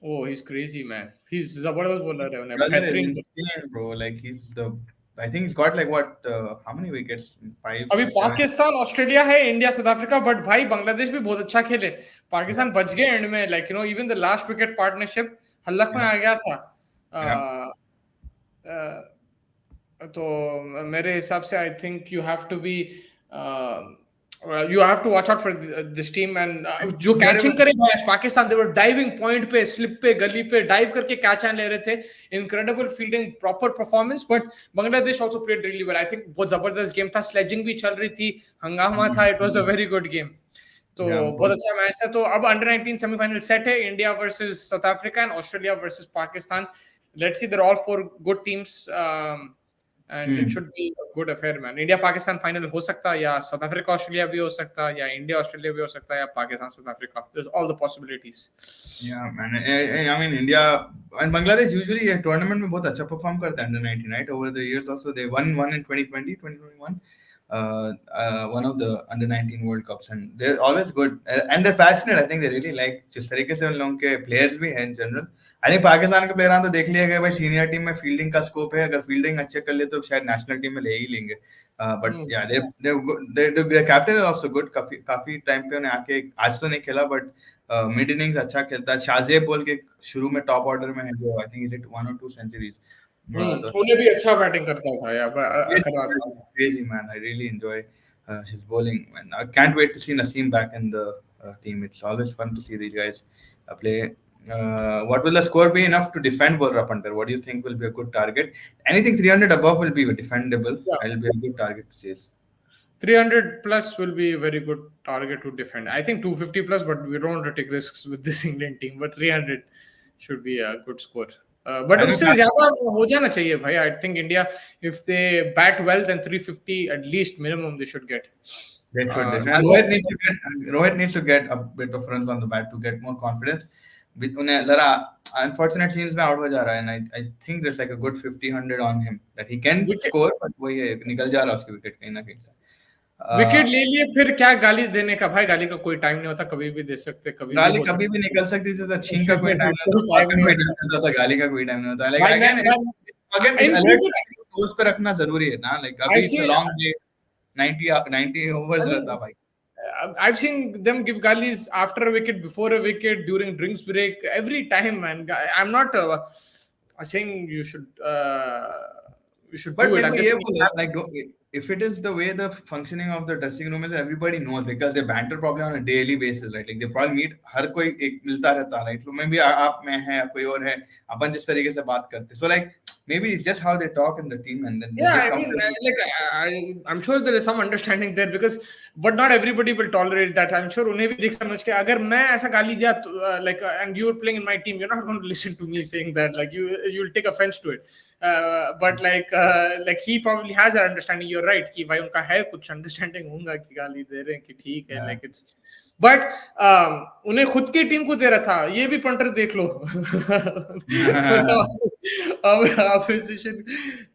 Oh, he's crazy, man. He's जबरदस्त bowler है. उन्हें Brother is बेहतरीन. insane, bro. Like I think he's got like what? How many wickets? 5. अभी 6, 7. पाकिस्तान, ऑस्ट्रेलिया है, इंडिया, साउथ अफ्रीका, बट भाई बांग्लादेश भी बहुत अच्छा खेले. पाकिस्तान बच गए एंड में, like even the last wicket partnership हल्लक में आ गया था. तो मेरे हिसाब से I think you have to be you have to watch out for this team. And जो कैचिंग करे भाई Pakistan, they were diving point पे, slip पे, गली पे dive करके कैच ले रहे थे. Incredible fielding, proper performance. But Bangladesh also played really well. I think बहुत जबरदस्त गेम था. Sledging भी चल रही थी, हंगामा था. It was a very good game. तो बहुत अच्छा मैच था. तो अब अंडर 19 सेमीफाइनल सेट है, India versus south Africa and Australia versus Pakistan. Let's see, they're all 4 good teams. And it should be a good affair, man. India Pakistan final हो सकता है, या साउथ अफ्रीका ऑस्ट्रेलिया भी हो सकता है, या इंडिया ऑस्ट्रेलिया भी हो सकता है, या Pakistan south Africa. There's all the possibilities. Yeah, man. I mean, India and Bangladesh usually a tournament में बहुत अच्छा perform करता है under 19, right? Over the years also they won in 2020, 2021. one of the under 19 World Cups, and they're always good and they're passionate. I think they really like जिस तरीके से उन लोगों के players भी हैं in general. I think Pakistan के player तो देख लिया गया भाई सीनियर टीम में फील्डिंग का स्कोप है, अगर फील्डिंग अच्छे कर ले तो शायद नेशनल टीम में ले ही लेंगे. But yeah, their captain is also good. काफी टाइम पे उन्हें आके आज तो नहीं खेला but मिड इनिंग्स अच्छा खेलता है. शाज़ेब बोल के शुरू में टॉप ऑर्डर में है जो I think he did 1 or 2 centuries. उन्हें भी अच्छा बैटिंग करता था या कर रहा था. Crazy man, I really enjoy his bowling, and I can't wait to see Naseem back in the team. It's always fun to see these guys play. What will the score be enough to defend Bumrah punter? What do you think will be a good target? Anything 300 above will be defendable. Yeah. It'll be a good target to chase. 300 plus will be a very good target to defend. I think 250 plus, but we don't want to take risks with this England team. But 300 should be a good score. But उससे ज़्यादा हो जाना चाहिए भाई. I think India, if they bat well, then 350 at least minimum they should get. They should. Rohit needs to get a bit of runs on the bat to get more confidence. उन्हें लड़ा unfortunate scenes में out हो जा रहा है, and I think there's like a good 50-100 on him that he can score, but वही है निकल जा रहा है उसकी विकेट कहीं ना कहीं से. विकेट ले लिए फिर क्या गाली देने का भाई. गाली का कोई टाइम नहीं होता, कभी भी दे सकते, गाली कभी भी निकल सकती थी. तो छीन का कोई टाइम नहीं होता, गाली का कोई टाइम नहीं होता. लाइक अगेन टोस पे रखना जरूरी है ना. लाइक अभी इट्स लॉन्ग डे, 90 ओवर्स रहता भाई. I've seen them give galis after a wicket, before a wicket, during drinks break, every time, man. I'm not saying you should but do it. Like if it is the way the functioning of the dressing room is, everybody knows because they banter probably on a daily basis, right? Like they probably meet, हर कोई एक मिलता रहता है, right? तो मैं भी आप में है, कोई और है, अपन जिस तरीके से बात करते. So like maybe it's just how they talk in the team, and then yeah, I mean, I'm sure there is some understanding there, because but not everybody will tolerate that. I'm sure उन्हें भी देख समझ के अगर मैं ऐसा गाली दिया like and you're playing in my team, you're not going to listen to me saying that. Like you'll take offense to it. But like he probably has that understanding. You're right कि भाई उनका है कुछ understanding होगा कि गाली दे रहे हैं कि ठीक है, like it's. बट उन्हें खुद की टीम को दे रहा था. ये भी पंटर देख लो. ऑपोजिशन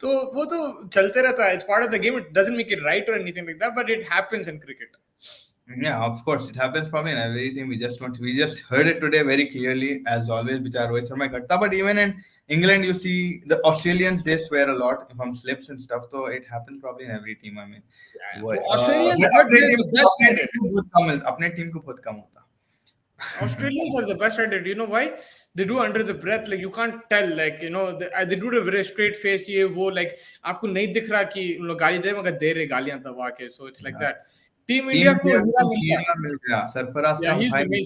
तो वो तो चलते रहता है. It's part of the game. It doesn't make it right or anything like that, but it happens in cricket. Yeah, of course it happens probably in everything. We just heard it today very clearly, as always, which are Rohit Sharma karta. But even in England, you see the Australians, they swear a lot from slips and stuff. So it happens probably in every team. I mean, Australians अपने team को बहुत कम होता. Australians are the best at it. You know why? They do under the breath. Like you can't tell. Like you know, they do a very straight face. ये वो like आपको नहीं दिख रहा कि उन लोग गाली दे मगर दे रहे गालियां दबा के. So it's like that. Team India को हीरा मिल गया. सरफराज का भाई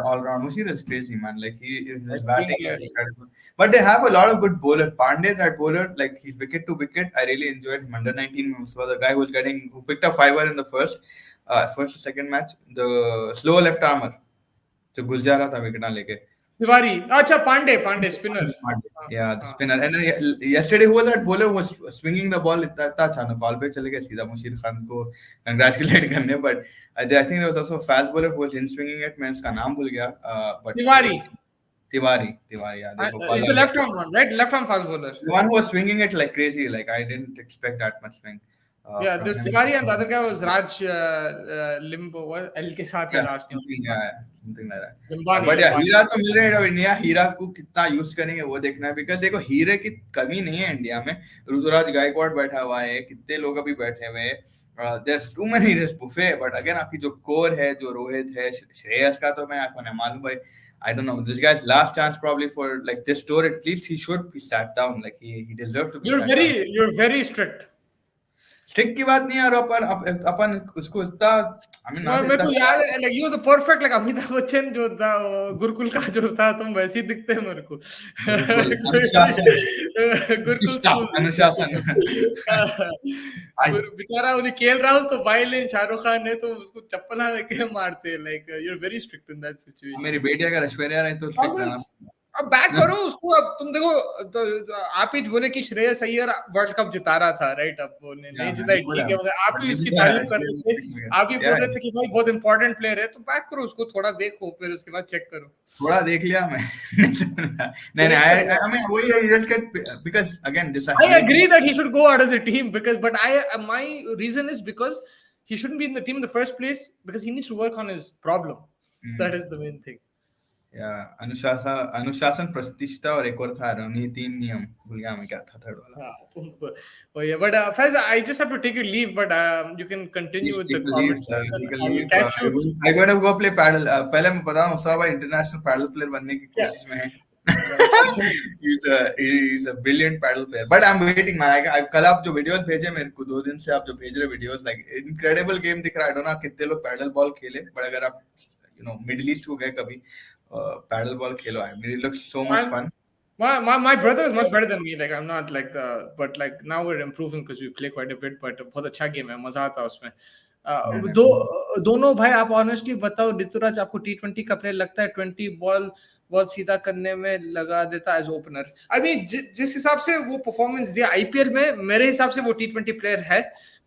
all round. Mushir is crazy, man. Like his batting is incredible. But they have a lot of good bowlers. Pandey, that bowler, like he's wicket to wicket. I really enjoyed him. Under 19 was the guy who picked up 5 in the first or second match. The slow left armer, जो घुस जा रहा था wicket ना लेके. तिवारी. अच्छा Pandey spinner. Yeah, the spinner. And then yesterday who was that bowler who was swinging the ball इतना अच्छा ना, कॉल पे चले गए सीधा मुशीर खान को congratulate करने. But I think there was also a fast bowler who was in swinging it. मैं उसका नाम भूल गया. But Tiwari. Yeah, it's the left arm one, right? Left arm fast bowler. The one who was swinging it like crazy. Like I didn't expect that much swing. Yeah, there's Tiwari and the other guy was Raj Limbo. L के साथ ही last name. Something like that. But yeah, हीरा तो मिल रहे हैं India. हीरा को कितना use करेंगे वो देखना है. बिकॉज देखो हीरे की कमी नहीं है इंडिया में. ऋतुराज गायकवाड़ बैठा हुआ है, कितने लोग अभी बैठे हुए हैं. There's too many this buffet. But again आपकी जो कोर है, जो रोहित है, श्रेयस का तो मैं आपको नहीं मालूम भाई. I don't know. This guy's last chance probably for like this tour. At least he should be sat down. Like he deserves to be. You're very strict. Strict की बात नहीं है. और अपन उसको इतना मेरे को याद है like you the perfect like Amitabh Bachchan जो था गुरुकुल का जो था, तुम वैसे ही दिखते हैं मेरे को. अनुशासन बेचारा उन्हें खेल रहा हूँ तो वायलिन शाहरुख खान है तो उसको चप्पल लेके मारते. like you're very strict in that situation. मेरी बेटी अगर ऐश्वर्या राय तो अब बैक करो उसको। अब तुम देखो, तो आप ही बोले कि श्रेयस अय्यर वर्ल्ड कप जिता रहा था, राइट? अब वो नहीं जिता, he could ठीक है, have, मगर आप but ही maybe उसकी the तारीफ कर SCL रहे थे, pick में आप ही गया। बोल रहे थे कि भाई बहुत इंपॉर्टेंट प्लेयर है, तो बैक करो उसको, थोड़ा देखो, फिर उसके बाद चेक करो। थोड़ा देख लिया मैं। नहीं नहीं, देख कर लो। I mean वही है, you just get, because again this I hype. agree that he should go out of the team, because, but my reason is because he shouldn't be in the team in the first place, because he needs to work on his problem. That is the main thing. या अनुशासन, अनुशासन, प्रतिष्ठा और एक और था, ये 3 नियम भूल गया मैं, क्या था थर्ड वाला? Oh yeah, but Faiz, I just have to take your leave, but you can continue Please with the take a leave, comment section. take a I will leave. catch you. I'm going to go play paddle. पहले मैं बता रहा हूँ, सब international pedal player बनने की Yeah, कोशिश में है। yeah. he's a brilliant paddle player. But I'm waiting, man. कल आप जो वीडियोस भेजे मेरे को, 2 दिन से आप जो भेज रहे वीडियोस, like incredible game दिख रहा है। I don't know कितने लोग पैडल बॉल खेले, but अगर आप मिडिल ईस्ट को गए कभी, pedal ball Khelo, I mean it looks so much My, fun. my brother is much better than me. Like I'm not like but like now we're improving because we play quite a bit. But बहुत अच्छा game है, मजा आता है उसमें। नहीं नहीं, दोनों भाई, आप ऑनेस्टली बताओ, ऋतुराज आपको T20 का प्लेयर लगता है? 20 बॉल सीधा करने में लगा देता एज ओपनर। आई मीन जिस हिसाब से वो परफॉर्मेंस दिया आईपीएल में, मेरे हिसाब से वो T20 प्लेयर है।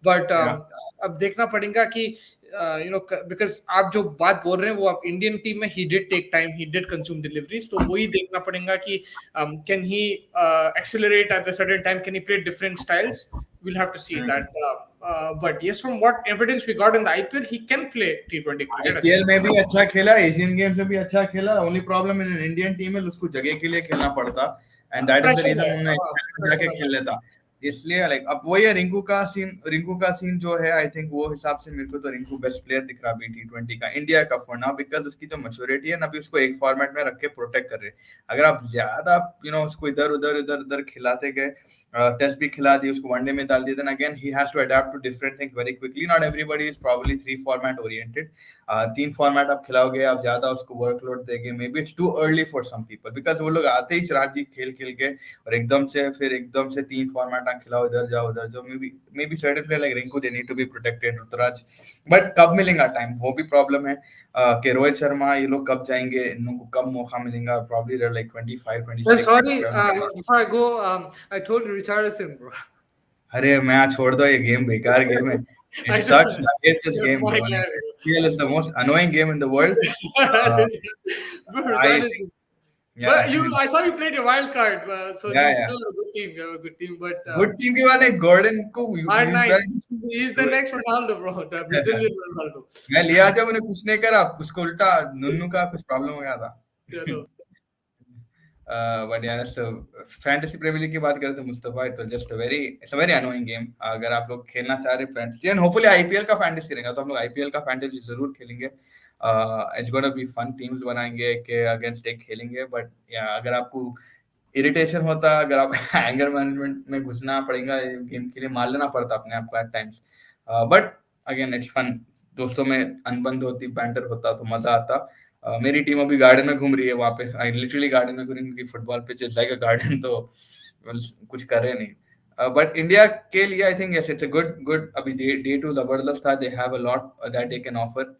But yeah. अब देखना पड़ेगा कि बिकॉज आप जो बात बोल रहे हैं वो, आप इंडियन टीम में he did take time, he did consume deliveries, तो वही देखना पड़ेगा कि can he accelerate at a certain time, can he play different styles. We'll have to see that. But yes, from what evidence we got in the IPL, he can play T20 cricket. IPL में भी अच्छा खेला, Asian games में भी अच्छा खेला। Only problem in Indian team है, उसको जगह के लिए खेलना पड़ता, and that is the Pressure reason है, उन्होंने जाके खेल लेता। इसलिए लाइक अब वही है, रिंकू का सीन जो है, आई थिंक वो हिसाब से मेरे को तो रिंकू बेस्ट प्लेयर दिख रहा है T20 का इंडिया का फॉर नाउ, बिकॉज उसकी जो मैच्योरिटी है ना, अभी उसको एक फॉर्मेट में रख के प्रोटेक्ट कर रहे हैं। अगर आप ज्यादा उसको इधर उधर इधर उधर खिलाते गए, टेस्ट भी खिला दी उसको, वनडे में डाल दिया, then again he has to adapt to different things very quickly. Not everybody is probably 3 format oriented. 3 format आप खिलाओगे, आप ज्यादा उसको वर्कलोड देंगे, maybe it's too early for some people, because वो लोग आते ही शरारती खेल खेल के, और एकदम से 3 फॉर्मेट आप खिलाओ, इधर जाओ, maybe certain player like Rinku, they need to be protected, Ruturaj. But कब मिलेगा टाइम, वो भी प्रॉब्लम है कि रोहित शर्मा ये लोग कब जाएंगे, इन लोगों को कब मौका मिलेगा, probably like 25 Well, 26 sorry, 27। before I go, I told Richardson, bro. अरे मैं छोड़ दो, ये गेम बेकार गेम है। It I sucks. know. I hate this You're game, my bro. guy, FPL is the most annoying game in the world. Uh, bro. I think, Richardson. But yeah, I saw you played your wild card, so yeah, you yeah. still have a good team. You have a good team, but Good team के वाले Gordon को use R9, ban. he's the next Ronaldo, bro. The Brazilian Ronaldo. मैं लिया, जब मैंने कुछ नहीं करा, उसको उल्टा नुन्नू का कुछ प्रॉब्लम हो गया था। चलो। बट यार, सो फैंटेसी प्रीमियर लीग की बात करें तो Mustafa, it's a very annoying game. अगर आप लोग खेलना चाह रहे फैंटेसी, एंड होपफुली आईपीएल का फैंटेसी रहेगा, तो हम लोग आईपीएल का फैंटेसी जरूर खेलेंगे। It's gonna be fun, teams बनाएंगे के अगेंस्ट एक खेलेंगे। बट या अगर आपको इरिटेशन होता, अगर आप एंगर मैनेजमेंट में घुसना पड़ेगा गेम के लिए, मार लेना पड़ता अपने आप को at times. But again it's fun, दोस्तों में अनबंद होती, बैंटर होता, तो मजा आता। मेरी टीम अभी गार्डन में घूम रही है, वहां पे आई लिटरली गार्डन में घूम रही, क्योंकि football pitch is like a garden, तो कुछ कर रहे नहीं। बट इंडिया के लिए I think yes, it's a good अभी डे 2 जबरदस्त था। They have a lot that they can offer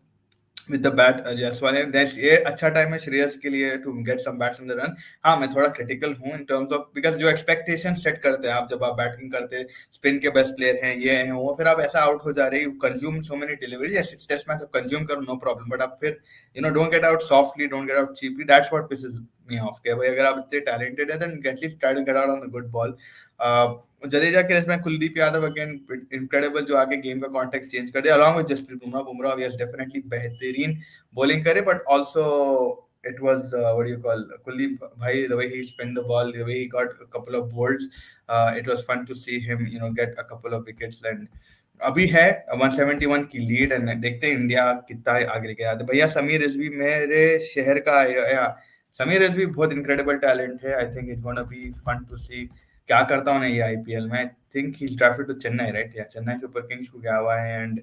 with the bat, Jaiswal है, दैट्स ये अच्छा टाइम है श्रेयस के लिए to get some bats in the run. हाँ, मैं थोड़ा क्रिटिकल हूँ इन टर्म्स ऑफ, बिकॉज जो एक्सपेक्टेशन सेट करते हैं आप, जब आप बैटिंग करते, स्पिन के बेस्ट प्लेयर हैं, ये हैं वो, फिर आप ऐसा आउट हो जा रहे, you consume so many delivery, yes test match consume करो, नो प्रॉब्लम, बट आप फिर don't get out softly, don't get out cheaply, that's what pisses me off. के भाई, अगर आप इतने टैलेंटेड है, then at least try to get out on the good ball. Jadeja के रेस में कुलदीप यादव अगेन इनक्रेडिबल, जो आगे गेम का कॉन्टेक्स्ट चेंज कर दिया, along with Jasprit Bumrah yes definitely बेहतरीन बॉलिंग करे, but also it was what do you call, Kuldeep bhai, the way he spinned the ball, the way he got a couple of bolts, it was fun to see him get a couple of wickets। and अभी है 171 की lead, and देखते हैं India कितना आगे गया। भैया समीर रिजवी मेरे शहर का, या समीर रिजवी बहुत इनक्रेडिबल टैलेंट है। I think it's gonna be fun to see क्या करता हूँ ये आईपीएल में। I think he is drafted to Chennai, right? या चेन्नई सुपर किंग्स को गया हुआ है। एंड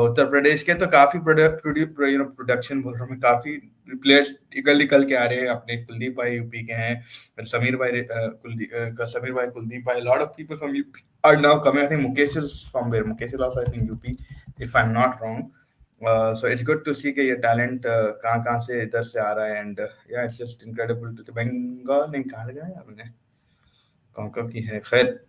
उत्तर प्रदेश के तो काफी प्रोडक्शन बोल रहा हूँ मैं, काफी प्लेयर्स निकल के आ रहे हैं अपने। कुलदीप भाई यूपी के हैं, समीर भाई कुलदीप भाई, lot of people from UP are now coming. I think Mukesh is from where, Mukesh is also I think UP, if I am not wrong. So it's good to see कि ये टैलेंट कहाँ कहाँ से इधर से आ रहा है, and yeah it's just incredible to Bengal नहीं कहाँ गया यार मैंने कौन कौन की है खैर।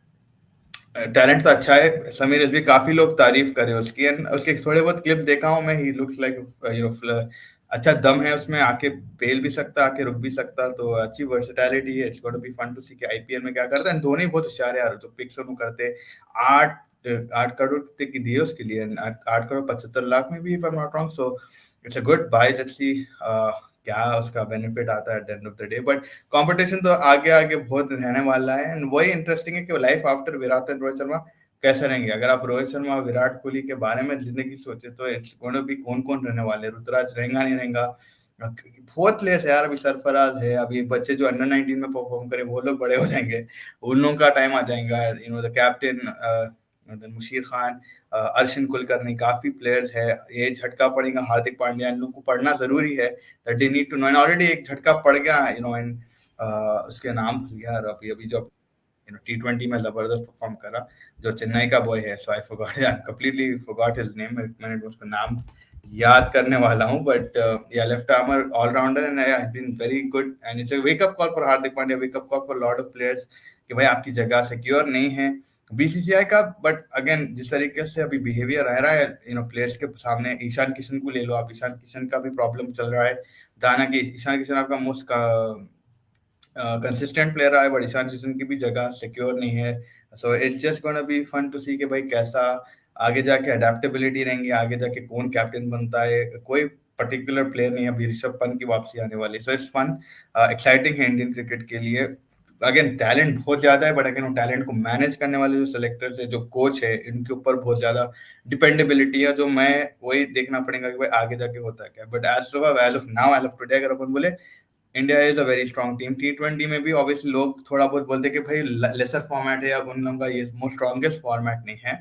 टैलेंट तो अच्छा है, समीर रिजवी काफी लोग तारीफ करे उसकी, एंड उसके थोड़े बहुत क्लिप देखा हूँ मैं, he looks like you know अच्छा दम है उसमें, आके पेल भी सकता, आके रुक भी सकता, तो अच्छी वर्सेटैलिटी है। It's gonna be fun to see कि आईपीएल में क्या करता है। धोनी बहुत होशियार है यार, जो पिक्स उन्होंने करते 8 8 करोड़ कितने की दी है उसके लिए, 8 करोड़ 75 लाख में भी, if I am not wrong. So it's a good buy, let's see क्या उसका बेनिफिट आता है at the end of the day. But competition तो आगे आगे बहुत रहने वाला है, एंड वही इंटरेस्टिंग है कि life after Virat and Rohit Sharma कैसे रहेंगे। अगर आप रोहित शर्मा विराट कोहली के बारे में जिंदगी सोचे तो इट्स गोना बी कौन कौन रहने वाले, ऋतुराज रहेगा नहीं रहेगा, बहुत प्लेयर्स है यार। अभी सरफराज है, अभी बच्चे जो अंडर 19 में परफॉर्म करे वो लोग बड़े हो जाएंगे, उन लोगों का टाइम आ जाएगा। You know the captain Musheer Khan, Arshin Kulkarni, काफी प्लेयर्स है। ये झटका पड़ेगा हार्दिक पांड्या, इन लोगों को पढ़ना जरूरी है, that they need to know. And already एक झटका पड़ गया, यू नो, इन उसके नाम भूल गया यार अभी अभी जो यू नो टी20 में जबरदस्त परफॉर्म करा, जो चेन्नई का बॉय है। So I forgot, I completely forgot his name, मैंने उसका नाम याद करने वाला हूँ, but yeah left armer all rounder, and I have been very good, and it's a wake up call for Hardik Pandya, wake up call for lot of players कि भाई आपकी जगह सिक्योर नहीं है बीसीसीआई का। बट अगेन जिस तरीके से अभी बिहेवियर रह रहा है यू नो प्लेयर्स के सामने, ईशान किशन को ले लो आप, ईशान किशन का भी प्रॉब्लम चल रहा है। दाना की ईशान किशन आपका मोस्ट कंसिस्टेंट प्लेयर रहा है, बट ईशान किशन की भी जगह सिक्योर नहीं है। So it's just gonna be fun to see कि भाई कैसा आगे जाके अडेप्टेबिलिटी रहेंगी, आगे जाके कौन कैप्टन बनता है। कोई पर्टिकुलर प्लेयर नहीं है, अभी ऋषभ पंत की वापसी आने वाली, सो इट्स फन, एक्साइटिंग है इंडियन क्रिकेट के लिए। अगेन टैलेंट बहुत ज्यादा है, बट अगेन वो टैलेंट को मैनेज करने वाले जो सेलेक्टर्स है, जो कोच है, इनके ऊपर बहुत ज्यादा डिपेंडेबिलिटी है, जो मैं वही देखना पड़ेगा कि भाई आगे जाके होता है क्या। But as of now, as of today, अगर अपन बोले India is a very strong team. टी20 में भी ऑब्वियसली लोग थोड़ा बहुत बोलते हैं कि भाई लेसर फॉर्मेट है, अब उन लोगों का ये मोस्ट स्ट्रॉन्गेस्ट फॉर्मेट नहीं है,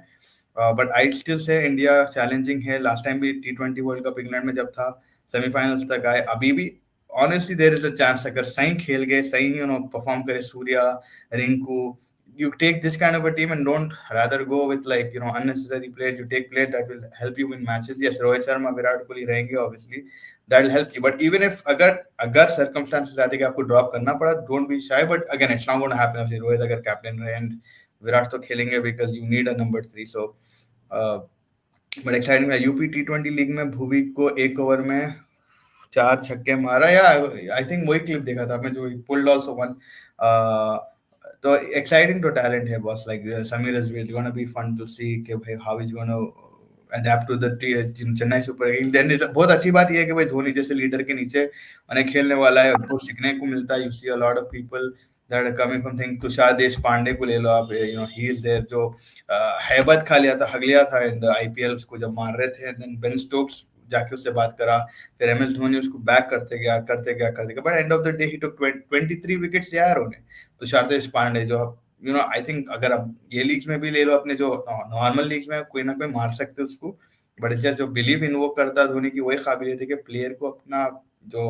but I still say India challenging है। लास्ट टाइम भी टी20 वर्ल्ड कप इंग्लैंड में जब था, सेमीफाइनल्स तक आए, अभी भी honestly there is a chance, अगर सही खेल गए, सही यू नो परफॉर्म करे Surya, Rinku, you take this kind of a team and don't rather go with like you know unnecessary players. You take players that will help you win matches. Yes, Rohit Sharma, Virat Kohli रहेंगे obviously, that will help you. But even if अगर अगर circumstances आते कि आपको drop करना पड़ा, don't be shy. But again, it's not going to happen. अब रोहित अगर कैप्टन रहे and विराट तो खेलेंगे because you need a number 3. So uh, but exciting है। यूपी टी20 लीग में भुवी को एक ओवर में 4 छक्के मारा, या आई थिंक वही क्लिप देखा था मैं, जो पुल्ड आल्सो वन। तो एक्साइटिंग तो टैलेंट है boss, like Sameer is gonna be fun to see कि भाई how is gonna adapt to the Chennai super kings. Then बहुत अच्छी बात यह है कि भाई धोनी जैसे लीडर के नीचे उन्हें खेलने वाला है, बहुत सीखने को मिलता है। You see a lot of people that are coming from thing, Tushar Deshpande को ले लो आप, you know he is there, जो हैबत खा लिया था, हगलिया था इन द आईपीएल उसको जब मार रहे थे। देन बेन स्टोक्स जाके उससे बात करा, फिर एम एस धोनी उसको बैक करते गया करते गया करते गया, but and of the day he took 23 wickets यार उन्हें। तुषार देश पांडे जो यू नो आई थिंक अगर आप ये लीग्स में भी ले लो, अपने जो नॉर्मल लीग्स में कोई ना कोई मार सकते उसको, बट इससे जो बिलीव इन वो करता धोनी की वही काबिलियत है कि प्लेयर को अपना जो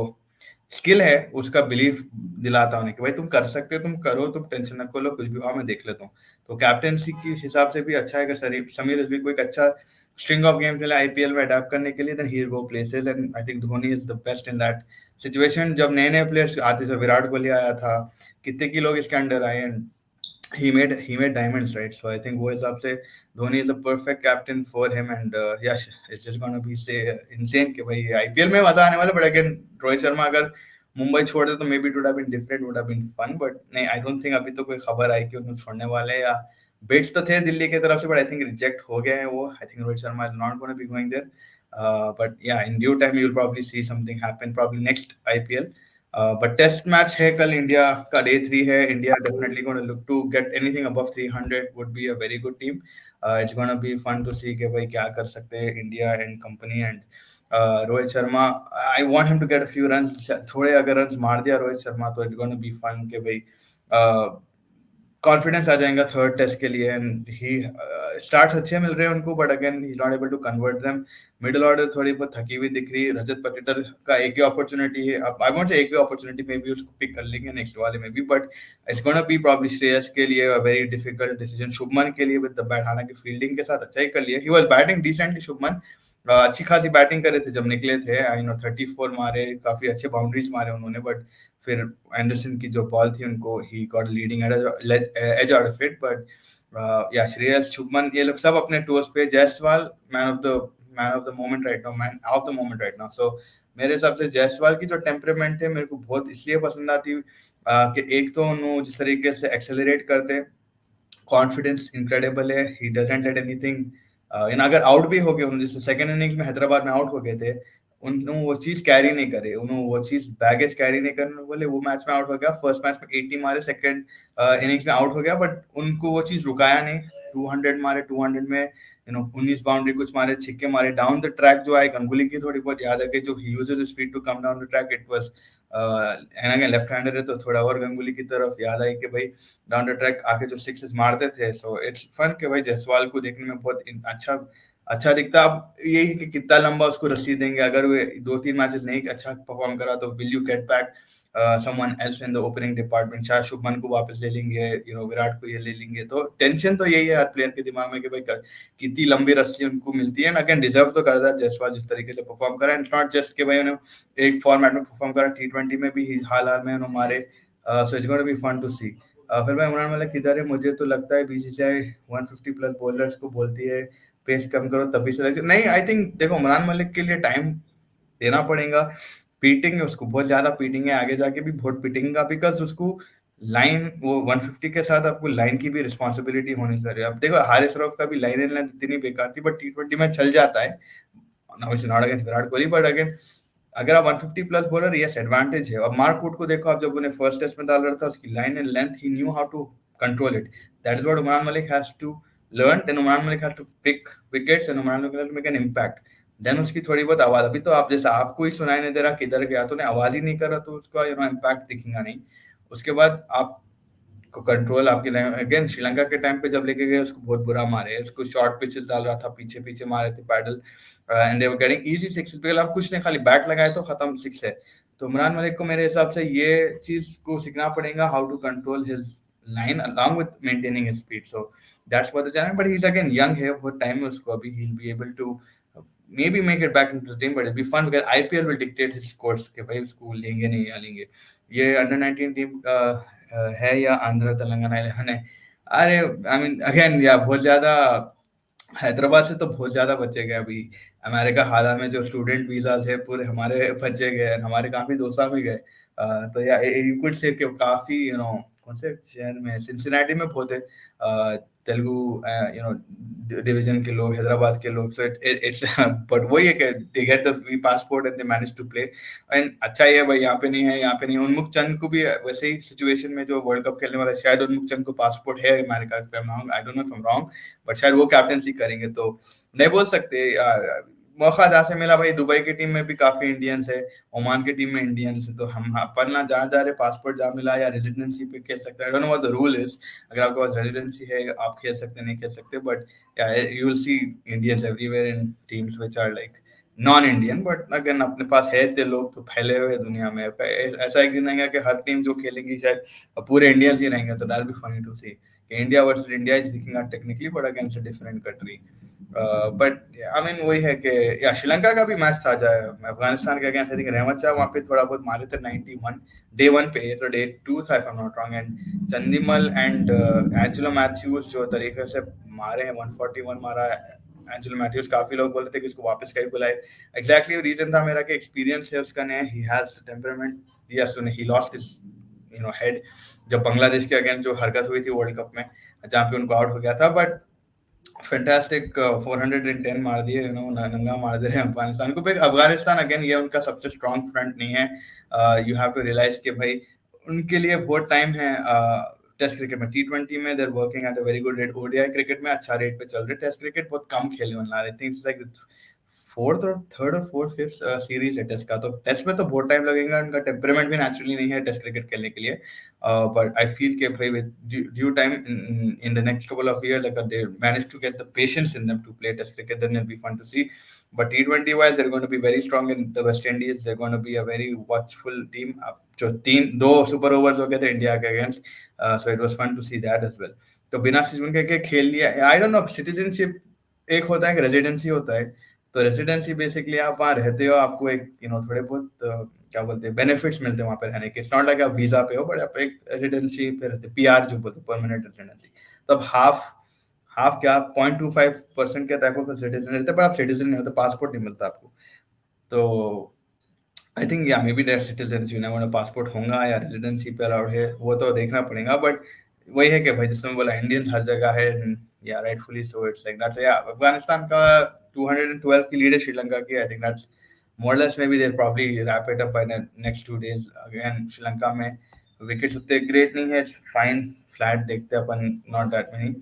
स्किल है उसका बिलीफ दिलाता उन्हें कि भाई तुम कर सकते हो, तुम करो, तुम टेंशन न लो, कुछ भी हुआ मैं देख लेता हूँ। तो कैप्टेंसी के हिसाब से भी अच्छा है, अगर समीर भी कोई एक अच्छा स्ट्रिंग ऑफ गेम खेले आईपीएल में अडेप्ट करने के लिए, then he will go places, and I think Dhoni is the best in that situation. जब नए नए प्लेयर्स आते थे, विराट कोहली आया था, कितने की लोग इसके अंडर आए, and he made diamonds, right? So I think वो हिसाब से Dhoni is a perfect captain for him, and yes, it's just gonna be say insane कि भाई आईपीएल में मजा आने वाला। बट अगेन रोहित शर्मा अगर मुंबई छोड़ दे तो maybe it would have been different, would have been fun, but नहीं, आई डोंट थिंक अभी तो कोई खबर आई कि उन्हें छोड़ने वाले हैं, या बिड्स तो थे दिल्ली की तरफ से, बट आई थिंक रिजेक्ट हो गए हैं वो। I think Rohit Sharma is not gonna be going there, but yeah in due time you will probably see something happen, probably next IPL. But test match है कल, इंडिया का डे 3 है। India definitely gonna look to get anything above 300, would be a very good team. It's gonna be fun to see कि भाई क्या कर सकते हैं India and company, and Rohit Sharma, I want him to get a few runs, थोड़े अगर runs मार दिया रोहित शर्मा तो इट्स गोना बी फन कि भाई कॉन्फिडेंस आ जाएगा थर्ड टेस्ट के लिए। एंड ही स्टार्ट्स अच्छे मिल रहे हैं उनको, but again he not able to convert them. Middle order थोड़ी बहुत थकी हुई दिख रही है। रजत पाटीदार का एक ही अपॉर्चुनिटी है, अब आई वांट से एक ही अपॉर्चुनिटी में भी उसको पिक कर लेंगे नेक्स्ट वाले में भी, but it's gonna B probably Shreyas के लिए a very difficult decision. Shubman के लिए विद द बैट, हालांकि फील्डिंग के साथ अच्छा ही कर लिया, he was batting decently Shubman, अच्छी खासी बैटिंग करे थे जब निकले थे, आई नो 34 मारे, काफी अच्छे बाउंड्रीज मारे उन्होंने, बट फिर एंडरसन की जो बॉल थी उनको he got leading edge out of it, but yeah Shreyas, Shubman, ये लोग सब अपने टोस पे, Jaiswal man of the moment right now, man of the moment right now. So मेरे हिसाब से जायसवाल की जो टेम्परामेंट है मेरे को बहुत इसलिए पसंद आती कि एक तो उन्होंने जिस तरीके से एक्सेलरेट करते, कॉन्फिडेंस इनक्रेडिबल है, he doesn't late anything in, अगर आउट भी हो गए उन्होंने, जैसे सेकंड इनिंग्स में हैदराबाद में आउट हो गए थे, उन्होंने वो चीज कैरी नहीं करे, उन्होंने वो चीज बैगेज कैरी नहीं करने बोले, वो मैच में आउट हो गया, फर्स्ट मैच में 80 मारे, सेकंड इनिंग्स में आउट हो गया, बट उनको वो चीज रुकाया नहीं, 200 मारे, 200 में 19 बाउंड्री कुछ मारे, छिक्के मारे डाउन द ट्रैक, जो आए गंगुली की थोड़ी बहुत याद है कि जो he uses his feet to come down the track, it was and again left hander है तो थोड़ा और गंगुली की तरफ याद आई कि भाई डाउन द ट्रैक आके जो सिक्सेस मारते थे। सो इट्स फन कि भाई जायसवाल को देखने में बहुत अच्छा अच्छा दिखता। अब यही कि कितना लंबा उसको रस्सी देंगे, अगर वो 2-3 मैचेस नहीं अच्छा परफॉर्म करा तो will you get back someone else in the opening department, शायद शुभमन को वापस ले लेंगे, विराट को ये ले लेंगे, तो टेंशन तो यही है हर प्लेयर के दिमाग में कि भाई कितनी लंबी रस्सी उनको मिलती है, अगेन डिजर्व तो करता है जायसवाल जिस तरीके से परफॉर्म करा, इट्स नॉट जस्ट कि भाई उन्हें एक फॉर्मेट में परफॉर्म करा, T20 में भी हाल हाल में उन्होंने मारे, so it's gonna be fun to see. फिर भाई इमरान मलिक किधर है, मुझे तो लगता है बीसीसीआई 150 प्लस बॉलर्स को बोलती है पेस कम करो तभी सिलेक्शन नहीं, आई थिंक देखो इमरान मलिक के लिए टाइम देना पड़ेगा, पीटेंगे उसको, बहुत ज्यादा पीटेंगे, आगे जाके भी बहुत पीटेंगे, बिकॉज उसको लाइन वो 150 के साथ आपको लाइन की भी रिस्पॉन्सिबिलिटी होनी चाहिए। अब देखो हारिस रऊफ का भी लाइन एंड लेंथ इतनी बेकार थी, बट T20 में चल जाता है, not against Virat Kohli, but again अगर आप 150 प्लस बॉलर, यस एडवांटेज है। अब मार्क वुड को देखो आप, जब उन्हें फर्स्ट टेस्ट में डाल रहा था, उसकी line and length, he knew how to control it, that is what Umran Malik has to learn, then Umran Malik has to pick wickets and Umran Malik has to make an impact, then उसकी थोड़ी बहुत आवाज, अभी तो आप जैसा आपको ही सुनाई नहीं दे रहा किधर गया, तो उन्हें आवाज ही नहीं कर रहा, तो उसका इम्पैक्ट दिखेगा नहीं। उसके बाद आप को कंट्रोल आपकी लाइन, अगेन श्रीलंका के टाइम पे जब लेके गए उसको बहुत बुरा मारे, उसको शॉर्ट पिचेस डाल रहा था, पीछे पीछे मारे थे paddle, and they were getting easy six, because आप कुछ नहीं, खाली बैट लगाए तो खत्म, सिक्स है। तो इमरान मलिक को मेरे हिसाब से ये चीज को सीखना पड़ेगा, how to control his line along with maintaining his speed, so that's what the challenge, but he's again young है, बहुत टाइम है उसको अभी, he'll be able to maybe make it back into the team, but it'll be fun because IPL will dictate his course कि भाई उसको लेंगे नहीं या लेंगे। ये अंडर 19 टीम है या आंध्र तेलंगाना 11 है, अरे आई मीन अगेन या बहुत ज्यादा हैदराबाद से तो बहुत ज्यादा बच्चे गए अभी, अमेरिका हाल में जो स्टूडेंट वीजाज है पूरे हमारे बच्चे गए, हमारे काफी दोस्तों भी गए, तो या यू कुड से कि काफी कौन से शहर में, सिंसिनाटी में बहुत है तेलुगु डिवीजन के लोग, हैदराबाद के लोग, सो इट्स बट वही है कि they get the passport and they manage to play, and अच्छा ही है भाई, यहाँ पे नहीं है, यहाँ पे नहीं है। उन्मुख चंद को भी वैसे ही सिचुएशन में जो वर्ल्ड कप खेलने वाला है, शायद उन्मुख चंद को पासपोर्ट है अमेरिका का, I don't know if I am wrong, but शायद वो कैप्टनसी करेंगे, तो नहीं बोल सकते, मौका जहाँ से मिला भाई, दुबई की टीम में भी काफी इंडियंस है, ओमान की टीम में इंडियंस है, तो हम अपन ना जहाँ जा रहे, पासपोर्ट जहाँ मिला या रेजिडेंसी पे खेल सकते हैं, I don't know what the rule is, अगर आपके पास रेजिडेंसी है आप खेल सकते नहीं खेल सकते, but you will see Indians everywhere in teams which are like non Indian, but अगर अपने पास है तो लोग तो फैले हुए दुनिया में, ऐसा एक दिन आएगा कि हर टीम जो खेलेंगी शायद पूरे इंडियंस ही रहेंगे, तो that will be funny to see, India versus India is दिखिंग out technically, but against a different country, but I mean वही है कि या श्रीलंका का भी मैच था जाए अफगानिस्तान के against, I think Rahmat Shah वहाँ पे थोड़ा बहुत मारे थे 91 डे 1 पे, तो डे 2 था if I am not wrong, and Chandimal and Angelo Mathews जो तरीके से मारे हैं, 141 मारा एंजेलो मैथ्यूज, काफी लोग बोलते थे कि उसको वापस कहीं बुलाए, एग्जैक्टली रीजन था मेरा कि एक्सपीरियंस है उसका, नहीं he has temperament, yes he lost his head जब बांग्लादेश के अगेंस्ट जो हरकत हुई थी वर्ल्ड कप में जहाँ पे उनको आउट हो गया था, बट फैंटास्टिक 410 मार दिए, नंगा मार दे रहे हैं अफगानिस्तान को। फिर अफगानिस्तान अगेन ये उनका सबसे स्ट्रॉन्ग फ्रंट नहीं है, यू हैव टू रियलाइज कि भाई उनके लिए बहुत टाइम है, टेस्ट क्रिकेट में, T20 में they're working at a very good rate, ODI cricket में अच्छा रेट पे चल रहे, टेस्ट क्रिकेट बहुत कम खेले उन्होंने, I think like fourth fifth series है टेस्ट का, तो टेस्ट में तो बहुत टाइम लगेगा, उनका टेम्परामेंट भी नेचुरली नहीं है टेस्ट क्रिकेट खेलने के लिए, but I feel कि भाई with due time in the next couple of years, like they manage to get the patience in them to play test cricket, then it'll be fun to see. But T20 wise, they're going to be very strong in the West Indies. They're going to be a very watchful team. जो दो super overs हो गए थे India के against, so it was fun to see that as well. तो बिना season के खेल लिया, आई डोंट नो, सिटीजनशिप एक होता है, एक रेजिडेंसी होता है, तो रेसिडेंसी बेसिकली आप वहाँ रहते हो, आपको एक थोड़े बहुत क्या बोलते हैं बेनिफिट्स मिलते हैं वहाँ पे रहने के। इट्स नॉट लाइक आप वीजा पे हो, बट आप एक रेसिडेंसी पे रहते, पीआर जो बोलते हैं, परमानेंट रेसिडेंसी। तो अब हाफ हाफ क्या 0.25% के टाइप ऑफ सिटीजन रहते हैं, पर आप सिटीजन नहीं होते, पासपोर्ट नहीं मिलता आपको। तो आई थिंक या maybe their citizen you know passport होगा या रेजिडेंसी पे अलाउड है, वो तो देखना पड़ेगा। बट वही है कि भाई जिसमें बोला इंडियंस हर जगह है, या rightfully so, it's like that. या अफगानिस्तान का 212 की लीड है श्रीलंका की। I think that's more or less maybe they'll probably wrap it up by the next 2 days. Again Sri Lanka में विकेट्स उतने ग्रेट नहीं है, फाइन फ्लैट देखते अपन, नॉट दैट मेनी।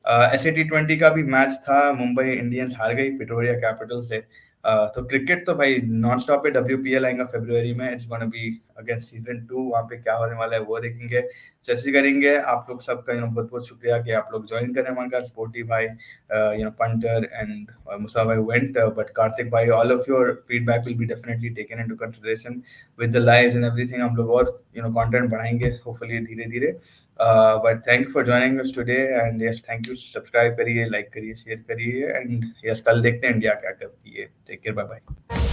ऐसे T20 का भी मैच था, मुंबई इंडियंस हार गई पिटोरिया कैपिटल से। तो क्रिकेट तो भाई नॉन स्टॉप है, WPL आएगा फरवरी में, it's gonna be against season 2, वहाँ पे क्या होने वाला है वो देखेंगे, चर्चा करेंगे। आप लोग सबका बहुत बहुत शुक्रिया कि आप लोग ज्वाइन करें हमारे साथ। स्पोर्टी भाई, Punter and Musa bhai went, but Karthik bhai, all of your feedback will be definitely taken into consideration with the lives and everything. हम लोग और content बढ़ाएंगे hopefully धीरे धीरे। But thank you for joining us today, and yes, thank you. Subscribe करिए, like करिए, share करिए, and yes, कल देखते हैं इंडिया क्या करती है। Take care, bye bye.